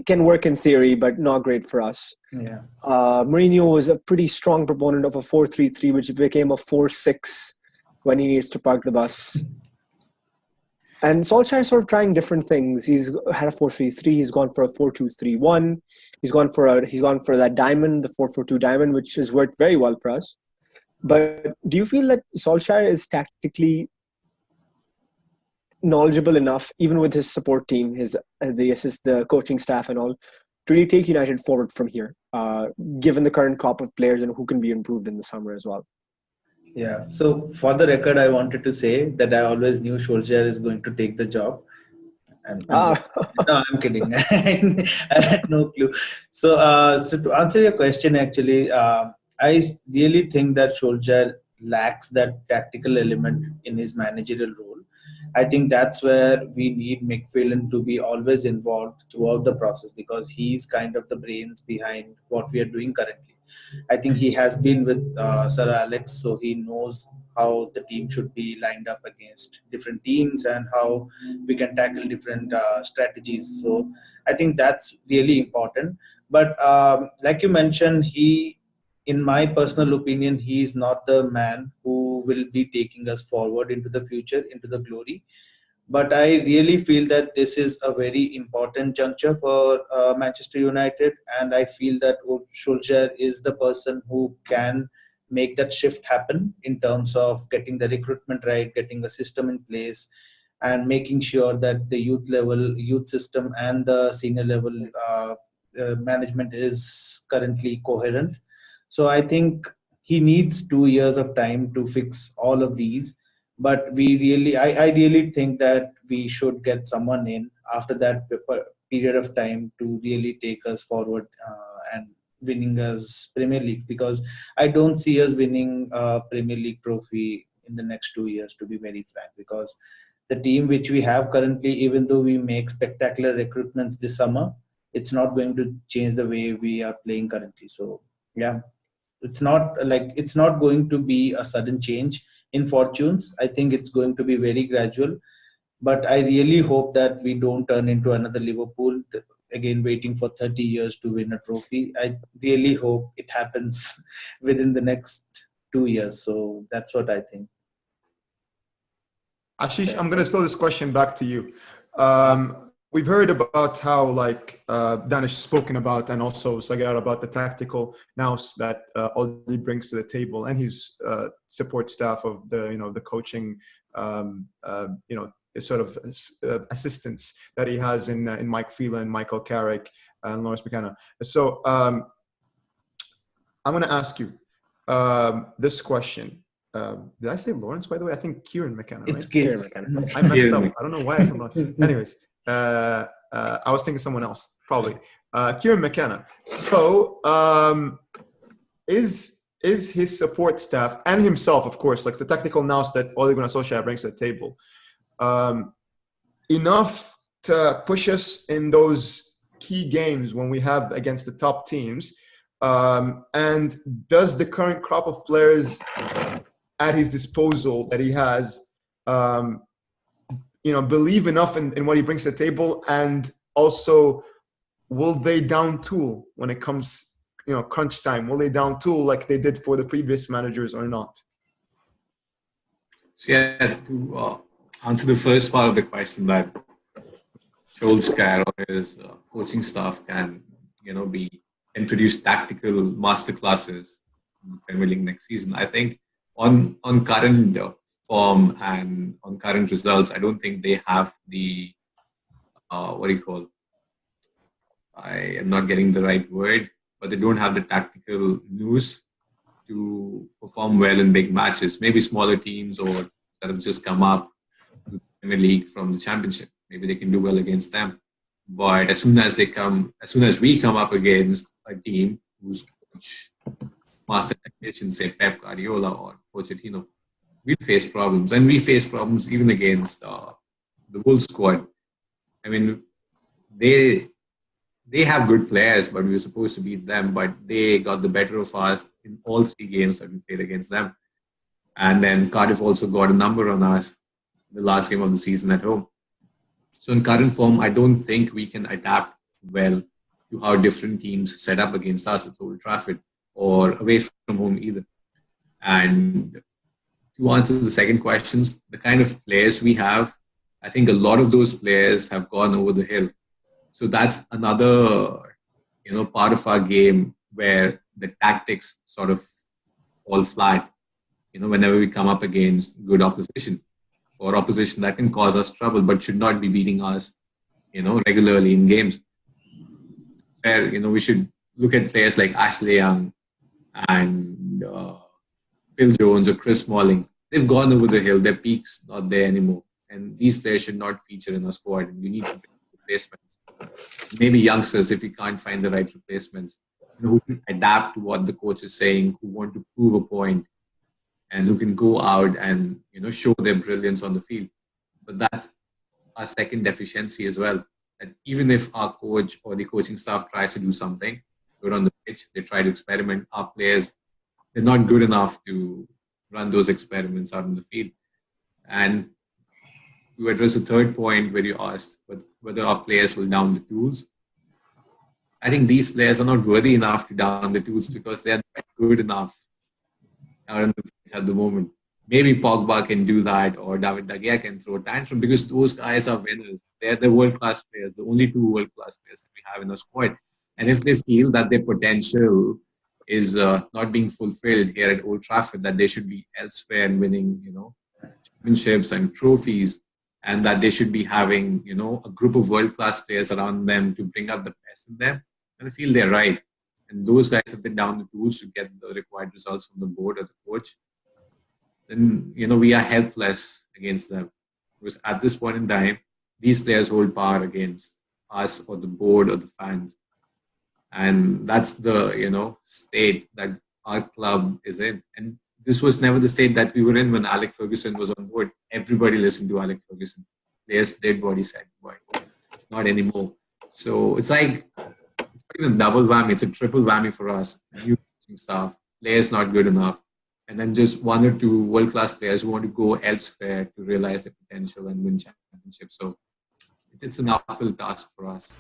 Can work in theory, but not great for us. Yeah. Mourinho was a pretty strong proponent of a 4-3-3, which became a 4-6 when he needs to park the bus. And Solskjaer is sort of trying different things. He's had a 4-3-3. He's gone for a 4-2-3-1. He's gone for that diamond, the 4-4-2 diamond, which has worked very well for us. But do you feel that Solskjaer is tactically knowledgeable enough, even with his support team, the coaching staff and all, to really take United forward from here, given the current crop of players and who can be improved in the summer as well? Yeah. So for the record, I wanted to say that I always knew Solskjaer is going to take the job. No, I'm kidding. I had no clue. So to answer your question, actually, I really think that Solskjaer lacks that tactical element in his managerial role. I think that's where we need McPhelan to be always involved throughout the process, because he's kind of the brains behind what we are doing currently. I think he has been with Sir Alex, so he knows how the team should be lined up against different teams and how we can tackle different strategies. So I think that's really important. But like you mentioned, in my personal opinion, he is not the man who will be taking us forward into the future, into the glory. But I really feel that this is a very important juncture for Manchester United. And I feel that Solskjaer is the person who can make that shift happen in terms of getting the recruitment right, getting the system in place, and making sure that the youth system and the senior level management is currently coherent. So I think he needs 2 years of time to fix all of these. But I really think that we should get someone in after that period of time to really take us forward and winning us Premier League, because I don't see us winning a Premier League trophy in the next 2 years, to be very frank, because the team which we have currently, even though we make spectacular recruitments this summer, it's not going to change the way we are playing currently. So yeah, it's not going to be a sudden change in fortunes. I think it's going to be very gradual. But I really hope that we don't turn into another Liverpool, again waiting for 30 years to win a trophy. I really hope it happens within the next 2 years. So that's what I think. Ashish, I'm going to throw this question back to you. We've heard about how, like, Danish spoken about, and also Sagar, about the tactical nous that Ole brings to the table, and his support staff of the coaching, sort of assistants that he has in Mike Phelan, Michael Carrick, and Lawrence McKenna. So I'm going to ask you this question. Did I say Lawrence, by the way? I think Kieran McKenna, right? It's Kieran McKenna. I messed up. I don't know why I said Lawrence. Anyways, I was thinking someone else, probably. Kieran McKenna. So is his support staff and himself, of course, like the tactical nous that Ole Gunnar Solskjaer brings to the table, enough to push us in those key games when we have against the top teams? And does the current crop of players at his disposal that he has, believe enough in what he brings to the table? And also, will they down tool when it comes, crunch time? Will they down tool like they did for the previous managers or not? So yeah, to answer the first part of the question, that Solskjaer or his coaching staff can, introduce tactical masterclasses in the Premier League next season. I think on current form and on current results, I don't think they have the I am not getting the right word, but they don't have the tactical nous to perform well in big matches. Maybe smaller teams or that have just come up to the Premier League from the Championship, maybe they can do well against them. But as soon as we come up against a team whose coach master tactician, say Pep Guardiola or Pochettino, we face problems, and we face problems even against the Wolves squad. I mean, they have good players, but we were supposed to beat them, but they got the better of us in all 3 games that we played against them. And then Cardiff also got a number on us the last game of the season at home. So in current form, I don't think we can adapt well to how different teams set up against us at Old Trafford or away from home either. And to answer the second questions, the kind of players we have, I think a lot of those players have gone over the hill. So that's another, part of our game where the tactics sort of fall flat, whenever we come up against good opposition or opposition that can cause us trouble but should not be beating us, regularly in games. Where, we should look at players like Ashley Young and Phil Jones or Chris Smalling. They've gone over the hill. Their peak's not there anymore. And these players should not feature in our squad. And we need to bring replacements. Maybe youngsters, if we can't find the right replacements, who can adapt to what the coach is saying, who want to prove a point, and who can go out and show their brilliance on the field. But that's our second deficiency as well. That even if our coach or the coaching staff tries to do something good on the pitch, they try to experiment, our players, they're not good enough to run those experiments out in the field. And to address the third point where you asked whether our players will down the tools, I think these players are not worthy enough to down the tools because they are not good enough out on the pitch at the moment. Maybe Pogba can do that, or David De Gea can throw a tantrum, because those guys are winners. They're the world-class players, the only 2 world-class players that we have in our squad. And if they feel that their potential is not being fulfilled here at Old Trafford, that they should be elsewhere and winning, championships and trophies, and that they should be having, a group of world-class players around them to bring out the best in them, and I feel they're right. And those guys, if they down the tools to get the required results from the board or the coach, then, we are helpless against them. Because at this point in time, these players hold power against us or the board or the fans. And that's the, state that our club is in. And this was never the state that we were in when Alex Ferguson was on board. Everybody listened to Alex Ferguson. Players did what he said, but not anymore. So it's like, it's not even double whammy, it's a triple whammy for us. New coaching staff, players not good enough, and then just one or two world-class players who want to go elsewhere to realize their potential and win championships. So it's an uphill task for us.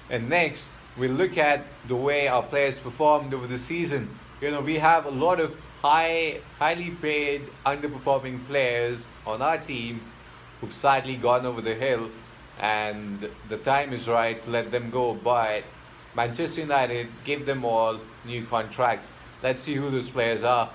And next, we'll look at the way our players performed over the season. We have a lot of highly paid, underperforming players on our team who've sadly gone over the hill, and the time is right to let them go. But Manchester United gave them all new contracts. Let's see who those players are.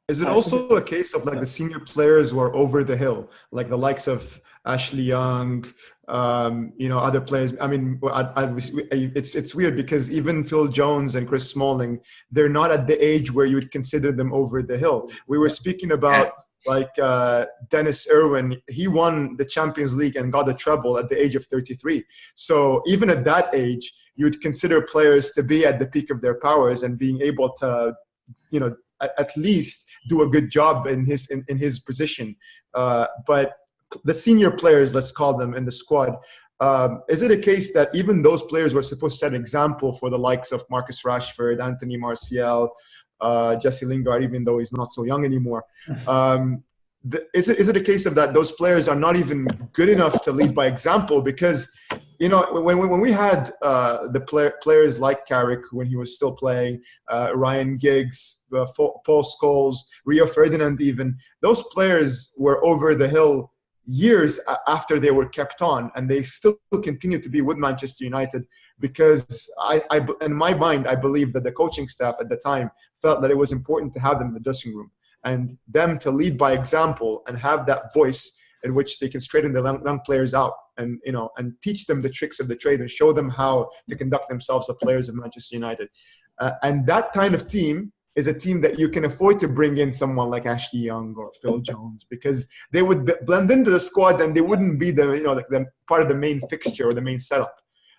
Is it also a case of like the senior players who are over the hill, like the likes of Ashley Young, other players? I mean, it's weird because even Phil Jones and Chris Smalling, they're not at the age where you would consider them over the hill. We were speaking about like Dennis Irwin. He won the Champions League and got the treble at the age of 33. So even at that age, you'd consider players to be at the peak of their powers and being able to, at least do a good job in his position. But the senior players, let's call them, in the squad, is it a case that even those players were supposed to set an example for the likes of Marcus Rashford, Anthony Martial, Jesse Lingard, even though he's not so young anymore? Is it a case of that those players are not even good enough to lead by example? Because when we had the players like Carrick when he was still playing, Ryan Giggs, Paul Scholes, Rio Ferdinand, even those players were over the hill years after they were kept on, and they still continue to be with Manchester United because in my mind, I believe that the coaching staff at the time felt that it was important to have them in the dressing room and them to lead by example and have that voice in which they can straighten the young players out and teach them the tricks of the trade and show them how to conduct themselves as players of Manchester United. And that kind of team is a team that you can afford to bring in someone like Ashley Young or Phil Jones, because they would blend into the squad and they wouldn't be the part of the main fixture or the main setup.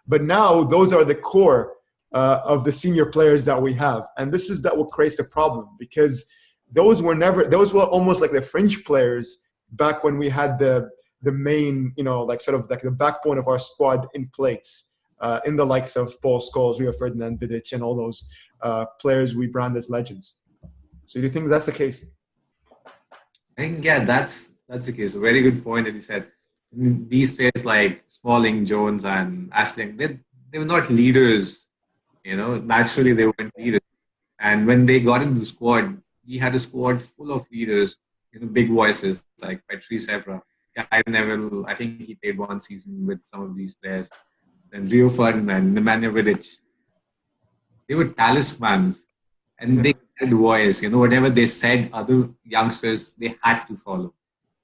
But now those are the core of the senior players that we have, and this is what creates the problem, because those were almost like the fringe players back when we had the main, the backbone of our squad in place, in the likes of Paul Scholes, Rio Ferdinand, Vidic, and all those players we brand as legends. So do you think that's the case? I think, that's the case. A very good point that you said. These players like Smalling, Jones, and Ashley, they were not leaders. Naturally they weren't leaders. And when they got into the squad, we had a squad full of leaders, big voices like Patrice Evra, Gary Neville. I think he played one season with some of these players. Then Rio Ferdinand, Nemanja Vidic. They were talismans, and they had voice. Whatever they said, other youngsters, they had to follow.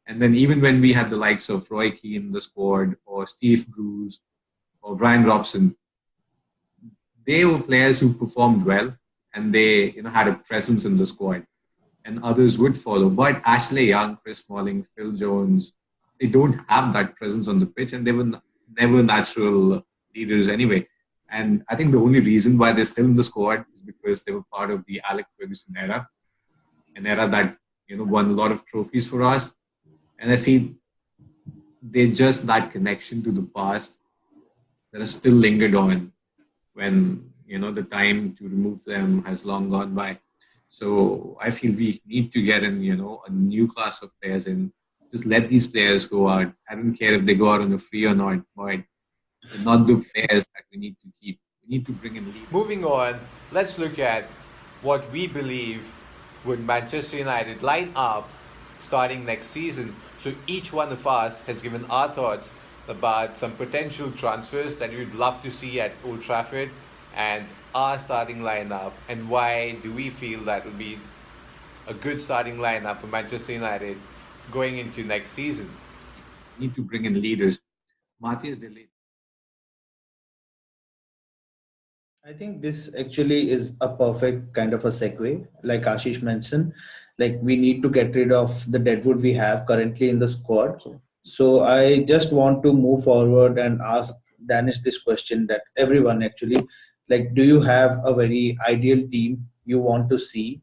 And then even when we had the likes of Roy Keane in the squad, or Steve Bruce, or Brian Robson, they were players who performed well, and they had a presence in the squad, and others would follow. But Ashley Young, Chris Smalling, Phil Jones, they don't have that presence on the pitch, and they were never natural leaders anyway. And I think the only reason why they're still in the squad is because they were part of the Alex Ferguson era, an era that won a lot of trophies for us. And I see they're just that connection to the past that is still lingered on when the time to remove them has long gone by. So I feel we need to get in a new class of players and just let these players go out. I don't care if they go out on a free or not, but they're not the players that we need to keep. We need to bring in leaders. Moving on, let's look at what we believe would Manchester United line up starting next season. So each one of us has given our thoughts about some potential transfers that we'd love to see at Old Trafford and our starting lineup, and why do we feel that will be a good starting lineup for Manchester United going into next season. We need to bring in leaders. Matthias de Ligt. I think this actually is a perfect kind of a segue, like Ashish mentioned. Like, we need to get rid of the deadwood we have currently in the squad. So I just want to move forward and ask Danish this question, that everyone actually, like, do you have a very ideal team you want to see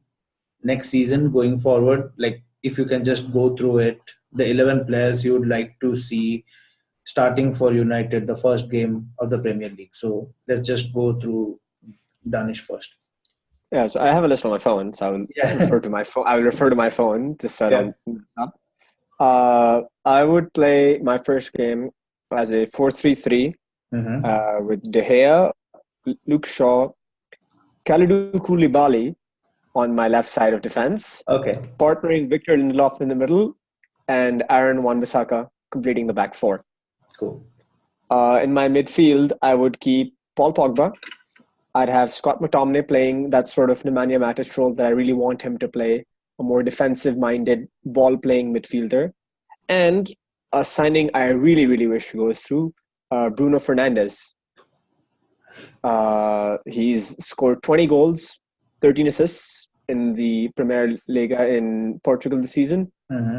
next season going forward? Like, if you can just go through it, the 11 players you would like to see starting for United the first game of the Premier League. So let's just go through Danish first. Yeah, so I have a list on my phone, so I will refer to my phone. I will refer to my phone just so I don't mess up. I would play my first game as a 4-3-3 with De Gea, Luke Shaw, Kalidou Koulibaly on my left side of defense, Okay. partnering Victor Lindelof in the middle, and Aaron Wan-Bissaka completing the back four. Cool. In my midfield, I would keep Paul Pogba. I'd have Scott McTominay playing that sort of Nemanja Matic role that I really want him to play, a more defensive-minded, ball-playing midfielder. And a signing I really, really wish goes through, Bruno Fernandez. He's scored 20 goals, 13 assists in the Premier Liga in Portugal this season.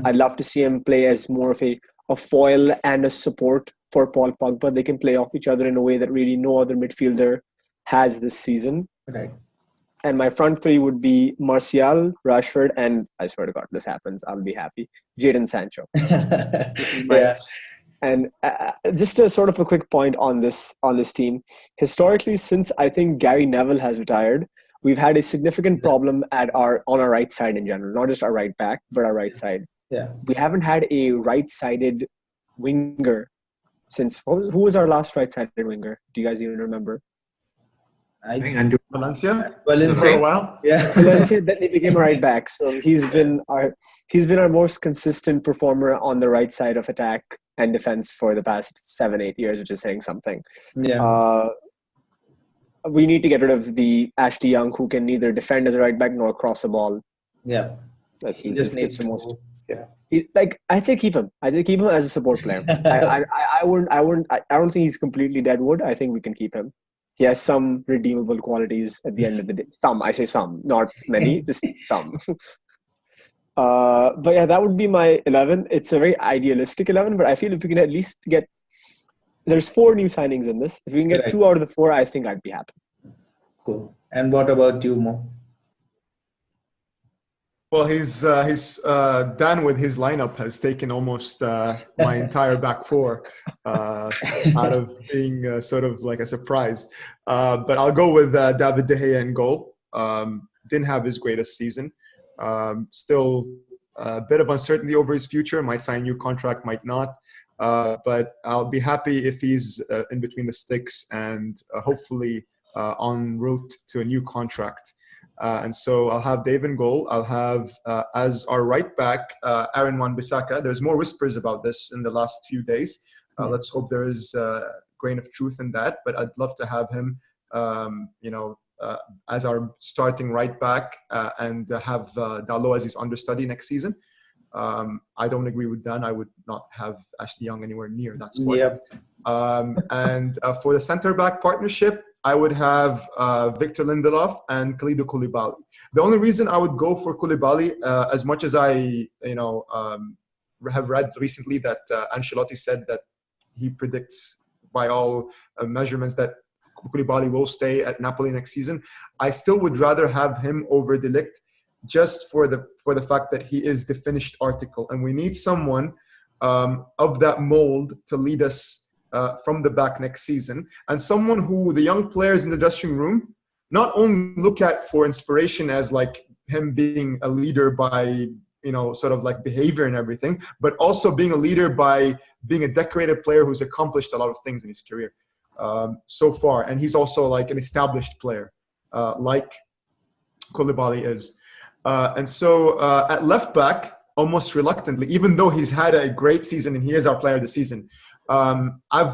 I'd love to see him play as more of a foil and a support for Paul Pogba. They can play off each other in a way that really no other midfielder has this season. Right. And my front three would be Martial, Rashford, and I swear to God, this happens, I'll be happy, Jadon Sancho. And just a sort of a quick point on this team. Historically, since I think Gary Neville has retired, we've had a significant problem on our right side in general, not just our right back, but our right side. Yeah. We haven't had a right-sided winger since who was our last right-sided winger? Do you guys even remember? I think Valencia. Valencia. For a while. Yeah. Valencia, then he became a right back. So he's been our most consistent performer on the right side of attack and defense for the past 7-8 years, which is saying something. Yeah. We need to get rid of the Ashley Young, who can neither defend as a right back nor cross a ball. Yeah. It's needs the to most. go. Yeah. I'd say keep him. I'd say keep him as a support player. I don't think he's completely deadwood. I think we can keep him. He has some redeemable qualities at the end of the day. Some, I say some, not many, just some. But yeah, that would be my 11. It's a very idealistic 11, but I feel if we can at least get... There's 4 new signings in this. If we can get 2 out of the 4, I think I'd be happy. Cool. And what about you, Mo? Well, he's done with his lineup has taken almost my entire back four out of being sort of like a surprise. But I'll go with David De Gea in goal. Didn't have his greatest season. Still a bit of uncertainty over his future. Might sign a new contract, might not. But I'll be happy if he's in between the sticks and hopefully en route to a new contract. And so I'll have Dave in goal. I'll have, as our right back, Aaron Wan-Bissaka. There's more whispers about this in the last few days. Let's hope there is a grain of truth in that. But I'd love to have him, as our starting right back and have Dalot as his understudy next season. I don't agree with Dan. I would not have Ashley Young anywhere near that squad. Yep. And for the center back partnership, I would have Victor Lindelof and Kalidou Koulibaly. The only reason I would go for Koulibaly, as much as I, have read recently that Ancelotti said that he predicts by all measurements that Koulibaly will stay at Napoli next season, I still would rather have him over De Ligt, just for the fact that he is the finished article, and we need someone of that mold to lead us from the back next season, and someone who the young players in the dressing room not only look at for inspiration as like him being a leader by sort of like behavior and everything, but also being a leader by being a decorated player who's accomplished a lot of things in his career so far, and he's also like an established player like Koulibaly is. And so at left back, almost reluctantly, even though he's had a great season and he is our player of the season, I've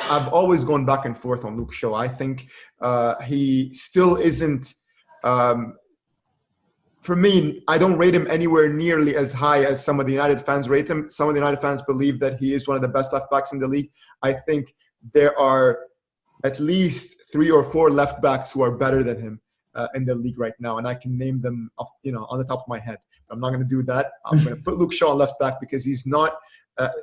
always gone back and forth on Luke Shaw. I think he still isn't. For me, I don't rate him anywhere nearly as high as some of the United fans rate him. Some of the United fans believe that he is one of the best left backs in the league. I think there are at least 3 or 4 left backs who are better than him in the league right now, and I can name them, on the top of my head. I'm not going to do that. I'm going to put Luke Shaw on left back because he's not.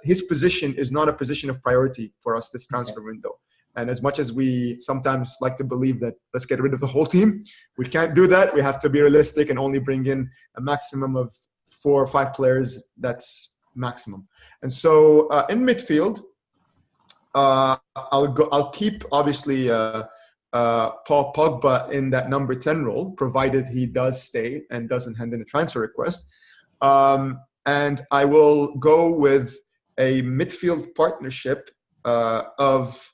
His position is not a position of priority for us this transfer window. And as much as we sometimes like to believe that let's get rid of the whole team, we can't do that. We have to be realistic and only bring in a maximum of 4 or 5 players. That's maximum. And so in midfield, I'll keep obviously Paul Pogba in that number 10 role, provided he does stay and doesn't hand in a transfer request. And I will go with a midfield partnership of,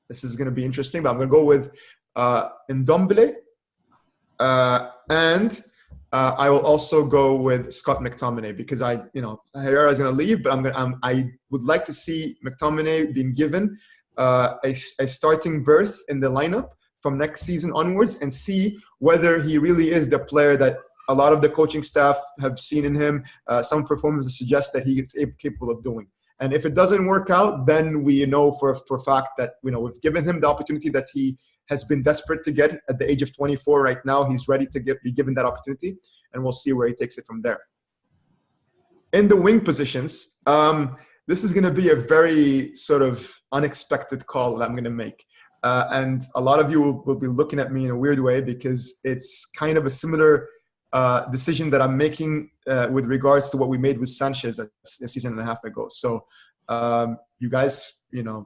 this is going to be interesting, but I'm going to go with Ndombele, and I will also go with Scott McTominay, because Herrera is going to leave, but I would like to see McTominay being given a starting berth in the lineup from next season onwards, and see whether he really is the player that a lot of the coaching staff have seen in him. Some performances suggest that he is capable of doing. And if it doesn't work out, then we know for a fact that we've given him the opportunity that he has been desperate to get at the age of 24. Right now, he's ready to be given that opportunity, and we'll see where he takes it from there. In the wing positions, this is going to be a very sort of unexpected call that I'm going to make. And a lot of you will be looking at me in a weird way, because it's kind of a similar decision that I'm making with regards to what we made with Sanchez a season and a half ago. So you guys,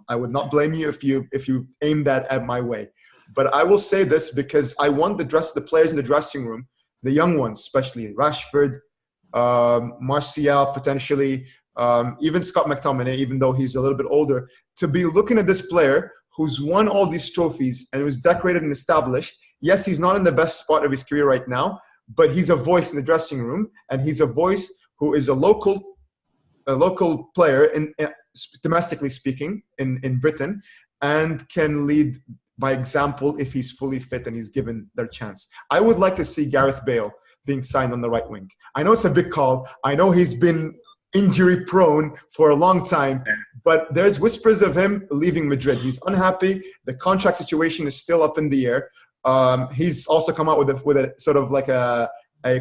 I would not blame you if you aim that at my way. But I will say this, because I want the players in the dressing room, the young ones especially, Rashford, Martial potentially, even Scott McTominay, even though he's a little bit older, to be looking at this player who's won all these trophies and who's decorated and established. Yes, he's not in the best spot of his career right now, but he's a voice in the dressing room, and he's a voice who is a local player, domestically speaking, in Britain, and can lead by example if he's fully fit and he's given their chance. I would like to see Gareth Bale being signed on the right wing. I know it's a big call. I know he's been injury prone for a long time, but there's whispers of him leaving Madrid. He's unhappy. The contract situation is still up in the air. He's also come out with a sort of like a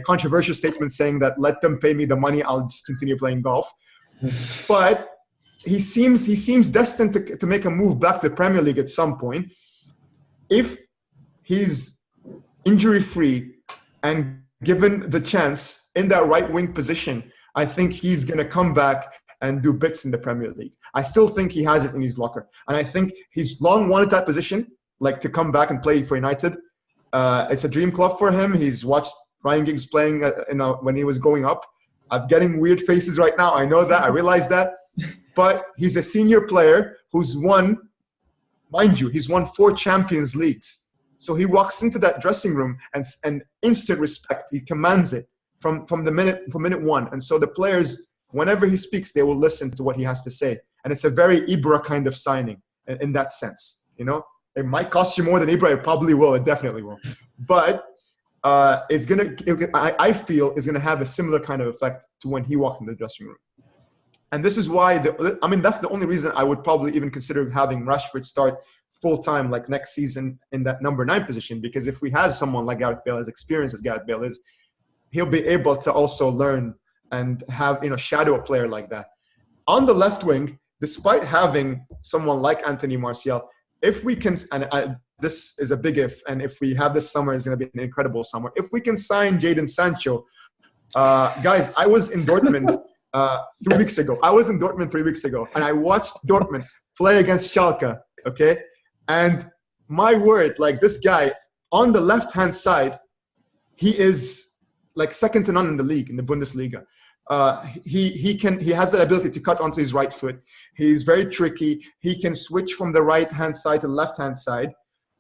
controversial statement saying that let them pay me the money, I'll just continue playing golf. But he seems destined to make a move back to the Premier League at some point. If he's injury-free and given the chance in that right wing position, I think he's going to come back and do bits in the Premier League. I still think he has it in his locker. And I think he's long wanted that position, like to come back and play for United. It's a dream club for him. He's watched Ryan Giggs playing when he was growing up. I'm getting weird faces right now. I know that. I realize that. But he's a senior player who's won, mind you, he's won 4 Champions Leagues. So he walks into that dressing room and instant respect. He commands it from minute one. And so the players, whenever he speaks, they will listen to what he has to say. And it's a very Ibra kind of signing in that sense. It might cost you more than Ibra. It probably will. It definitely will. But I feel it's gonna have a similar kind of effect to when he walked in the dressing room. And this is why that's the only reason I would probably even consider having Rashford start full-time like next season in that number 9 position, because if we have someone like Gareth Bale, as experienced as Gareth Bale is, he'll be able to also learn and have shadow a player like that. On the left wing, despite having someone like Anthony Martial, if we can, this is a big if, and if we have this summer, it's going to be an incredible summer. If we can sign Jadon Sancho, guys, I was in Dortmund 3 weeks ago. And I watched Dortmund play against Schalke, okay? And my word, like this guy on the left-hand side, he is like second to none in the league, in the Bundesliga. He has the ability to cut onto his right foot. He's very tricky. He can switch from the right-hand side to the left-hand side.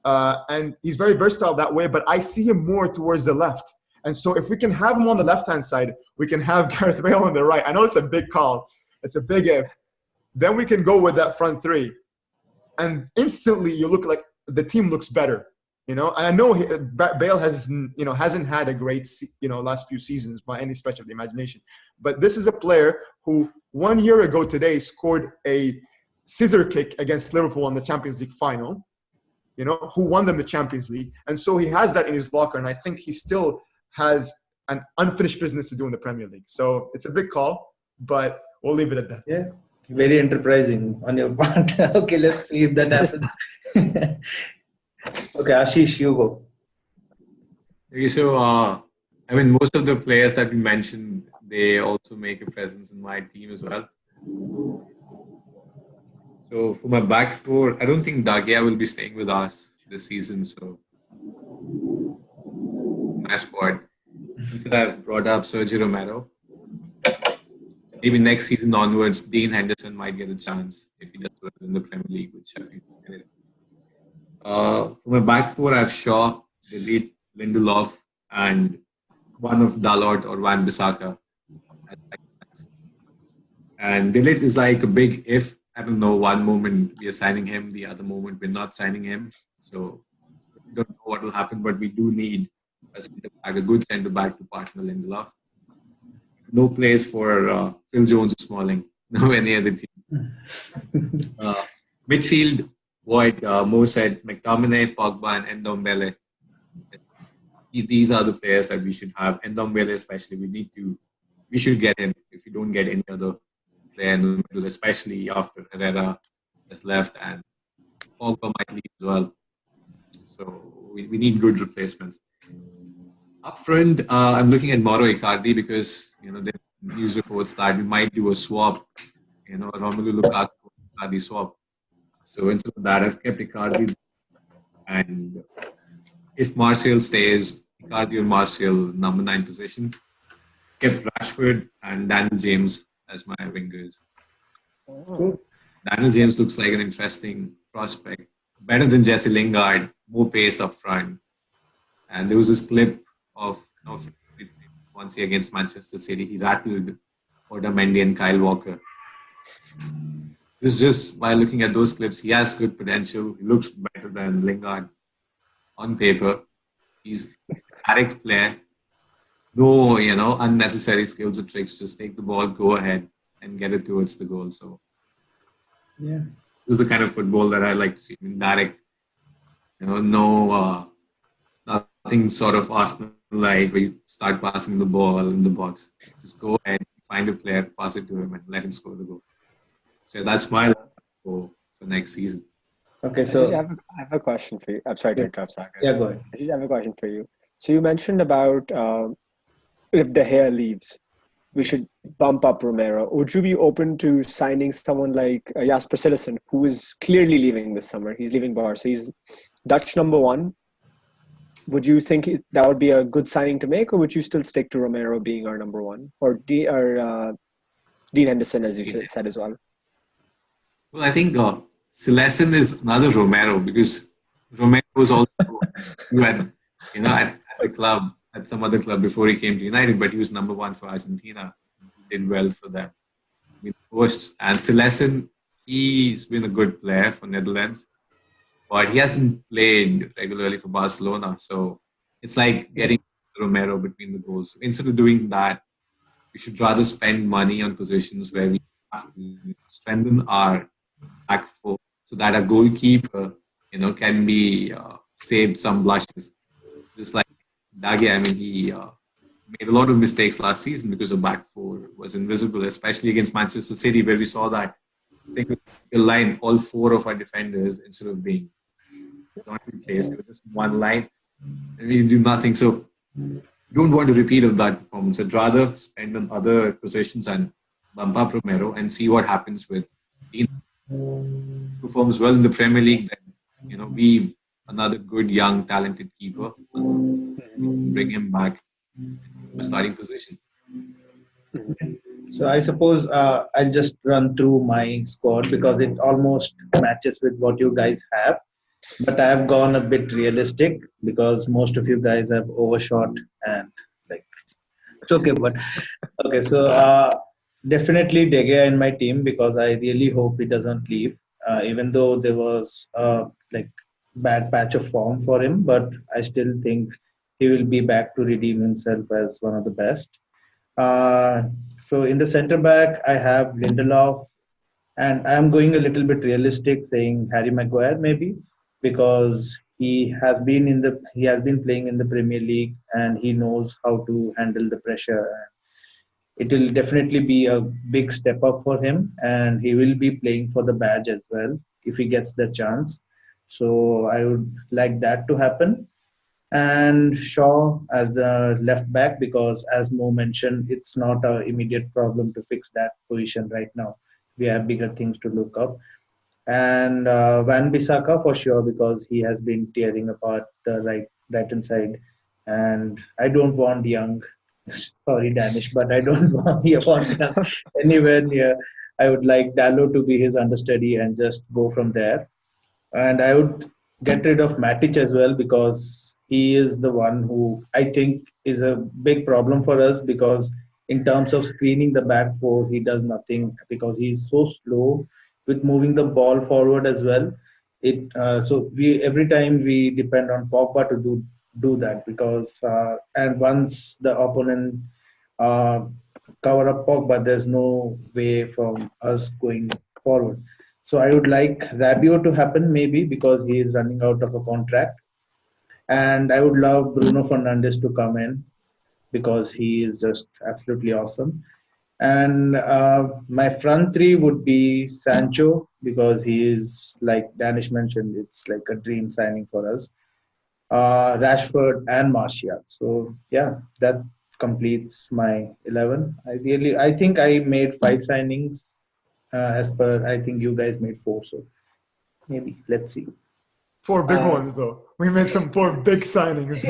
And he's very versatile that way, but I see him more towards the left. And so if we can have him on the left-hand side, we can have Gareth Bale on the right. I know it's a big call. It's a big if. Then we can go with that front 3. And instantly you look like the team looks better. And I know Bale hasn't had a great last few seasons by any stretch of the imagination. But this is a player who 1 year ago today scored a scissor kick against Liverpool in the Champions League final, who won them the Champions League. And so he has that in his locker. And I think he still has an unfinished business to do in the Premier League. So it's a big call, but we'll leave it at that. Yeah, very enterprising on your part. Okay, let's see if that happens. Okay, Ashish, you go. Okay, so most of the players that we mentioned, they also make a presence in my team as well. So for my back 4, I don't think Dagia will be staying with us. this season. So my squad. Instead, I've brought up Sergio Romero. Maybe next season onwards, Dean Henderson might get a chance if he does well in the Premier League with Sheffield. For my back four, I have Shaw, Delete, Lindelof, and one of Dalot or Van Bissaka. And Delete is like a big if. I don't know, one moment we are signing him, the other moment we're not signing him. So we don't know what will happen, but we do need a good centre back to partner Lindelof. No place for Phil Jones or Smalling. No any other team. Midfield, what Mo said, McTominay, Pogba, and Ndombele. These are the players that we should have. Ndombele especially, we should get him if we don't get any other player in the middle, especially after Herrera has left and Pogba might leave as well. So we need good replacements. Up front, I'm looking at Mauro Icardi because there are news reports that we might do a swap, a Romelu Lukaku Icardi swap. So instead of that, I've kept Icardi, and if Martial stays, Icardi or Martial number 9 position. Kept Rashford and Daniel James as my wingers. Daniel James looks like an interesting prospect, better than Jesse Lingard, more pace up front. And there was this clip of once he against Manchester City, he rattled Otamendi and Kyle Walker. This is just by looking at those clips, he has good potential. He looks better than Lingard on paper. He's a direct player. No, unnecessary skills or tricks. Just take the ball, go ahead, and get it towards the goal. So, yeah, this is the kind of football that I like to see. Direct, nothing sort of Arsenal-like where you start passing the ball in the box. Just go ahead, find a player, pass it to him, and let him score the goal. So that's my for next season. Okay, so I have a question for you. I'm sorry to interrupt, Sagar. Yeah, go ahead. I have a question for you. So you mentioned about if De Gea leaves, we should bump up Romero. Would you be open to signing someone like Jasper Cillessen, who is clearly leaving this summer? He's leaving Barca. He's Dutch number 1. Would you think that would be a good signing to make, or would you still stick to Romero being our number 1, or Dean Henderson, as you said as well? Well, I think Cillessen is another Romero because Romero was also at the club, at some other club before he came to United, but he was number 1 for Argentina. He did well for them. And Cillessen, he's been a good player for Netherlands, but he hasn't played regularly for Barcelona. So it's like getting Romero between the goals. So instead of doing that, we should rather spend money on positions where we have to strengthen our back four so that a goalkeeper, can be saved some blushes. Just like Dage, he made a lot of mistakes last season because the back four was invisible, especially against Manchester City, where we saw that single line, all 4 of our defenders, instead of being not replaced, they were just one line, and we do nothing. So don't want a repeat of that performance. I'd rather spend on other positions and bump up Romero and see what happens with Dean. Performs well in the Premier League, then we've another good young talented keeper. Bring him back to a starting position. So I suppose I'll just run through my squad because it almost matches with what you guys have. But I have gone a bit realistic because most of you guys have overshot and it's okay. But okay, so definitely De Gea in my team because I really hope he doesn't leave. Even though there was bad patch of form for him, but I still think he will be back to redeem himself as one of the best. So in the centre back, I have Lindelof, and I am going a little bit realistic, saying Harry Maguire maybe because he has been playing in the Premier League and he knows how to handle the pressure. It will definitely be a big step up for him, and he will be playing for the badge as well if he gets the chance. So I would like that to happen. And Shaw as the left back because, as Mo mentioned, it's not an immediate problem to fix that position right now. We have bigger things to look up. And Van Bissaka for sure, because he has been tearing apart the right hand side, and I don't want Young. Sorry, Danish, but I don't want Young anywhere near. I would like Dallo to be his understudy and just go from there. And I would get rid of Matic as well, because he is the one who I think is a big problem for us, because in terms of screening the back four, he does nothing because he's so slow with moving the ball forward as well. So we every time we depend on Pogba to do that, because and once the opponent uh, cover up Pogba, there's no way from us going forward. So I would like Rabiot to happen, maybe because he is running out of a contract, and I would love Bruno Fernandez to come in because he is just absolutely awesome. And my front three would be Sancho, because he is, like Danish mentioned, it's like a dream signing for us. Rashford and Martial. So yeah, that completes my 11. I think I made 5 signings, as per, I think you guys made 4. So maybe let's see. 4 big ones, though. We made some 4 big signings.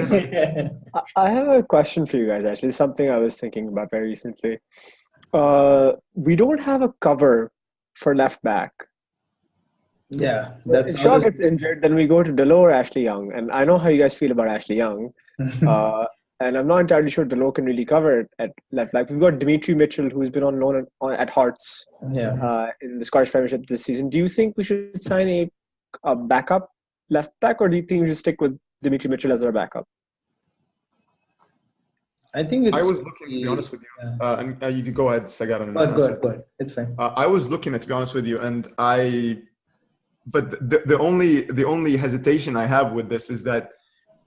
I have a question for you guys, actually. Something I was thinking about very recently. We don't have a cover for left back. Yeah, If Shaw gets injured, then we go to Delo or Ashley Young. And I know how you guys feel about Ashley Young. And I'm not entirely sure Delo can really cover it at left back. We've got Dimitri Mitchell, who's been on loan at Hearts in the Scottish Premiership this season. Do you think we should sign a backup left back, or do you think we should stick with Dimitri Mitchell as our backup? I think I was looking, to be honest with you, and you could go ahead, Sagar. Go ahead. It's fine. I was looking at, to be honest with you, but the only hesitation I have with this is that,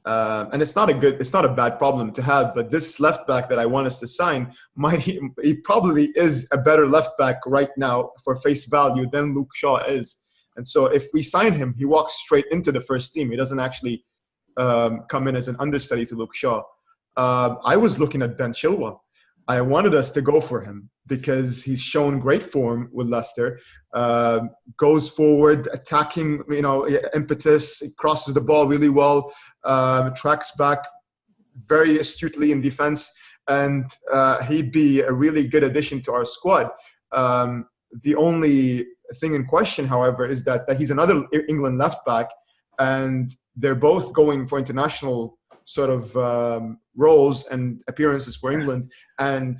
and it's not a bad problem to have, but this left back that I want us to sign, he probably is a better left back right now for face value than Luke Shaw is. And so if we sign him, he walks straight into the first team. He doesn't actually come in as an understudy to Luke Shaw. I was looking at Ben Chilwell. I wanted us to go for him because he's shown great form with Leicester. Goes forward, attacking, impetus, crosses the ball really well, tracks back very astutely in defense, and he'd be a really good addition to our squad. The only thing in question, however, is that he's another England left back, and they're both going for international sort of roles and appearances for England, and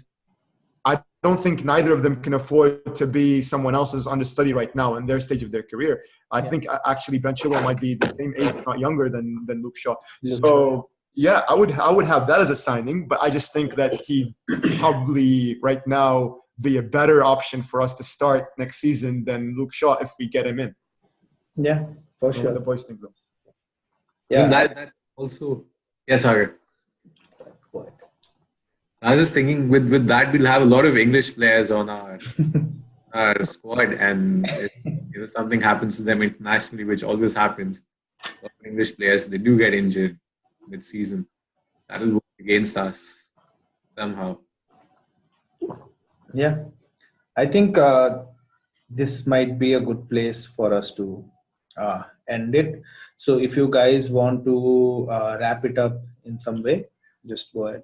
I don't think neither of them can afford to be someone else's understudy right now in their stage of their career. I think actually Ben Chilwell might be the same age, if not younger than Luke Shaw. So yeah, I would have that as a signing, but I just think that he probably right now be a better option for us to start next season than Luke Shaw if we get him in. Yeah, for sure. The boys think so. Yeah, that also. Yes, sorry. I was thinking with that we'll have a lot of English players on our squad, and if something happens to them internationally, which always happens, English players, they do get injured mid-season. That'll work against us somehow. Yeah, I think this might be a good place for us to end it. So if you guys want to wrap it up in some way, just go ahead.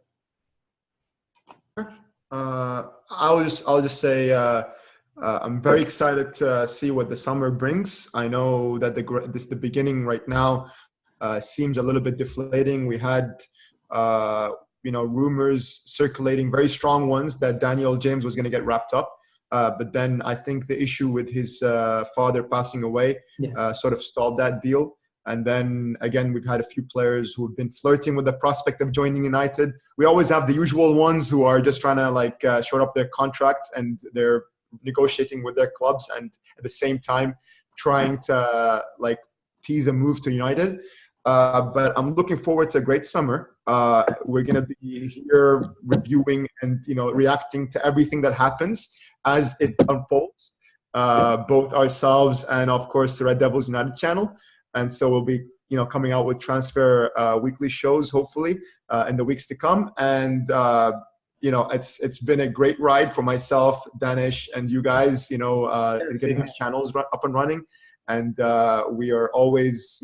I'll just say I'm very excited to see what the summer brings. I know that the beginning right now seems a little bit deflating. We had rumors circulating, very strong ones, that Daniel James was going to get wrapped up. But then I think the issue with his father passing away sort of stalled that deal. And then again, we've had a few players who have been flirting with the prospect of joining United. We always have the usual ones who are just trying to short up their contract, and they're negotiating with their clubs, and at the same time trying to tease a move to United. But I'm looking forward to a great summer. We're going to be here reviewing and reacting to everything that happens as it unfolds, both ourselves and of course the Red Devils United channel. And so we'll be coming out with transfer weekly shows hopefully in the weeks to come. And it's been a great ride for myself, Danish, and you guys, getting these channels up and running. and we are always,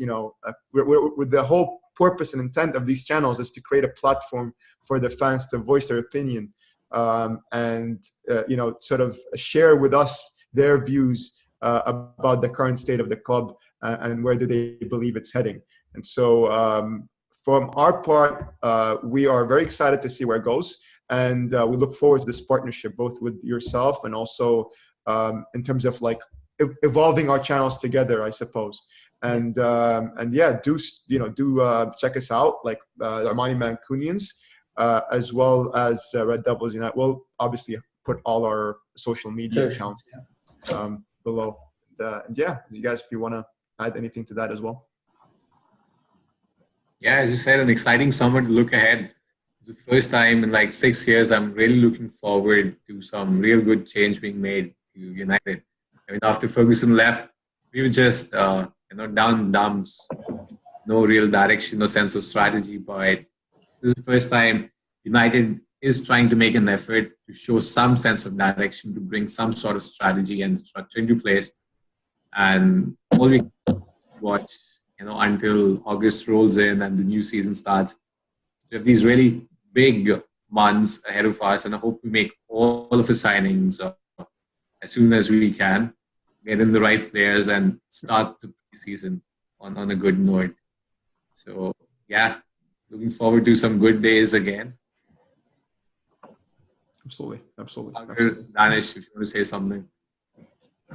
with the whole purpose and intent of these channels is to create a platform for the fans to voice their opinion, and sort of share with us their views about the current state of the club, and where do they believe it's heading. And so from our part, we are very excited to see where it goes, and we look forward to this partnership, both with yourself and also in terms of like evolving our channels together, I suppose. And yeah, do check us out, like Armani Mancunians, as well as Red Devils United. We'll obviously put all our social media accounts below. And yeah, you guys, if you want to add anything to that as well. Yeah, as you said, an exciting summer to look ahead. It's the first time in like 6 years. I'm really looking forward to some real good change being made to United. I mean, after Ferguson left, we were just down in dumps, no real direction, no sense of strategy. But this is the first time United is trying to make an effort to show some sense of direction, to bring some sort of strategy and structure into place. And all we watch, until August rolls in and the new season starts. So we have these really big months ahead of us, and I hope we make all of the signings as soon as we can, get in the right players, and start the season on a good note. So yeah, looking forward to some good days again. Absolutely. Danish, if you want to say something.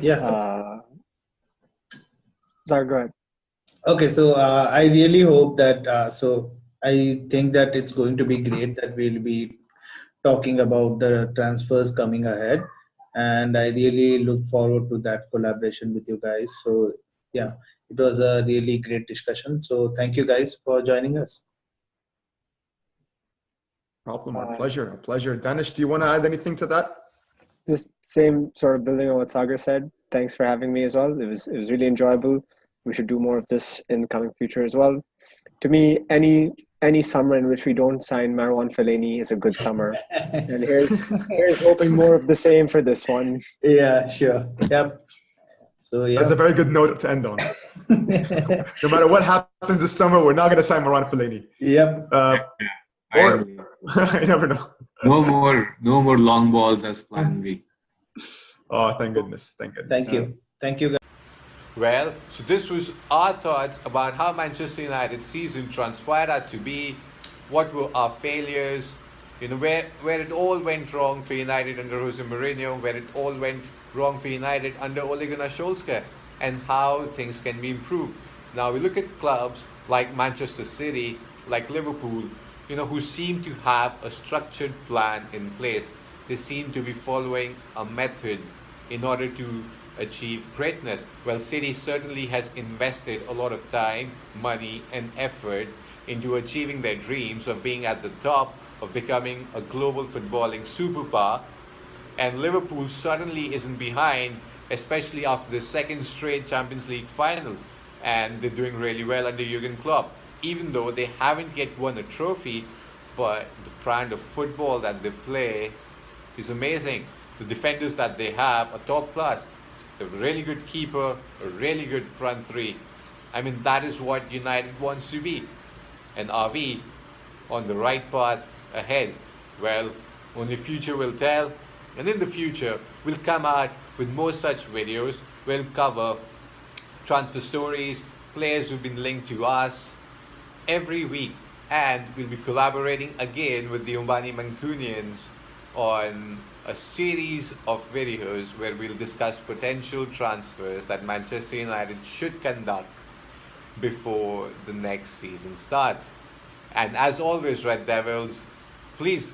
Yeah. Sorry, go ahead. Okay, so I really hope that, so I think that it's going to be great that we'll be talking about the transfers coming ahead. And I really look forward to that collaboration with you guys. So yeah, it was a really great discussion. So thank you guys for joining us. Problem. Our pleasure. Danish, do you want to add anything to that? Just same sort of building on what Sagar said. Thanks for having me as well. It was really enjoyable. We should do more of this in the coming future as well. To me, any summer in which we don't sign Marwan Fellaini is a good summer. And here's hoping more of the same for this one. Yeah, sure. Yep. So yeah, that's a very good note to end on. No matter what happens this summer, we're not going to sign Marwan Fellaini. Yep. Or I never know. No more long balls as plan B. Oh, thank goodness. Thank you. Thank you guys. Well, so this was our thoughts about how Manchester United's season transpired out to be, what were our failures, where it all went wrong for United under Jose Mourinho, where it all went wrong for United under Ole Gunnar Solskjaer, and how things can be improved. Now we look at clubs like Manchester City, like Liverpool, who seem to have a structured plan in place. They seem to be following a method in order to achieve greatness. Well, City certainly has invested a lot of time, money, and effort into achieving their dreams of being at the top, of becoming a global footballing superpower. And Liverpool certainly isn't behind, especially after the second straight Champions League final. And they're doing really well under Jurgen Klopp, even though they haven't yet won a trophy. But the brand of football that they play is amazing. The defenders that they have are top class. A really good keeper, a really good front three. I mean, that is what United wants to be. And are we on the right path ahead? Well, only future will tell. And in the future, we'll come out with more such videos. We'll cover transfer stories, players who've been linked to us every week. And we'll be collaborating again with the Umbani Mancunians on a series of videos where we'll discuss potential transfers that Manchester United should conduct before the next season starts. And as always, Red Devils, please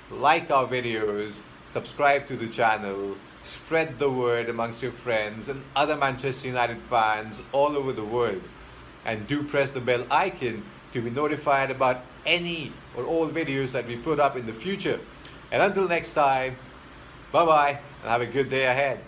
like our videos, subscribe to the channel, spread the word amongst your friends and other Manchester United fans all over the world. And do press the bell icon to be notified about any or all videos that we put up in the future. And until next time, bye-bye and have a good day ahead.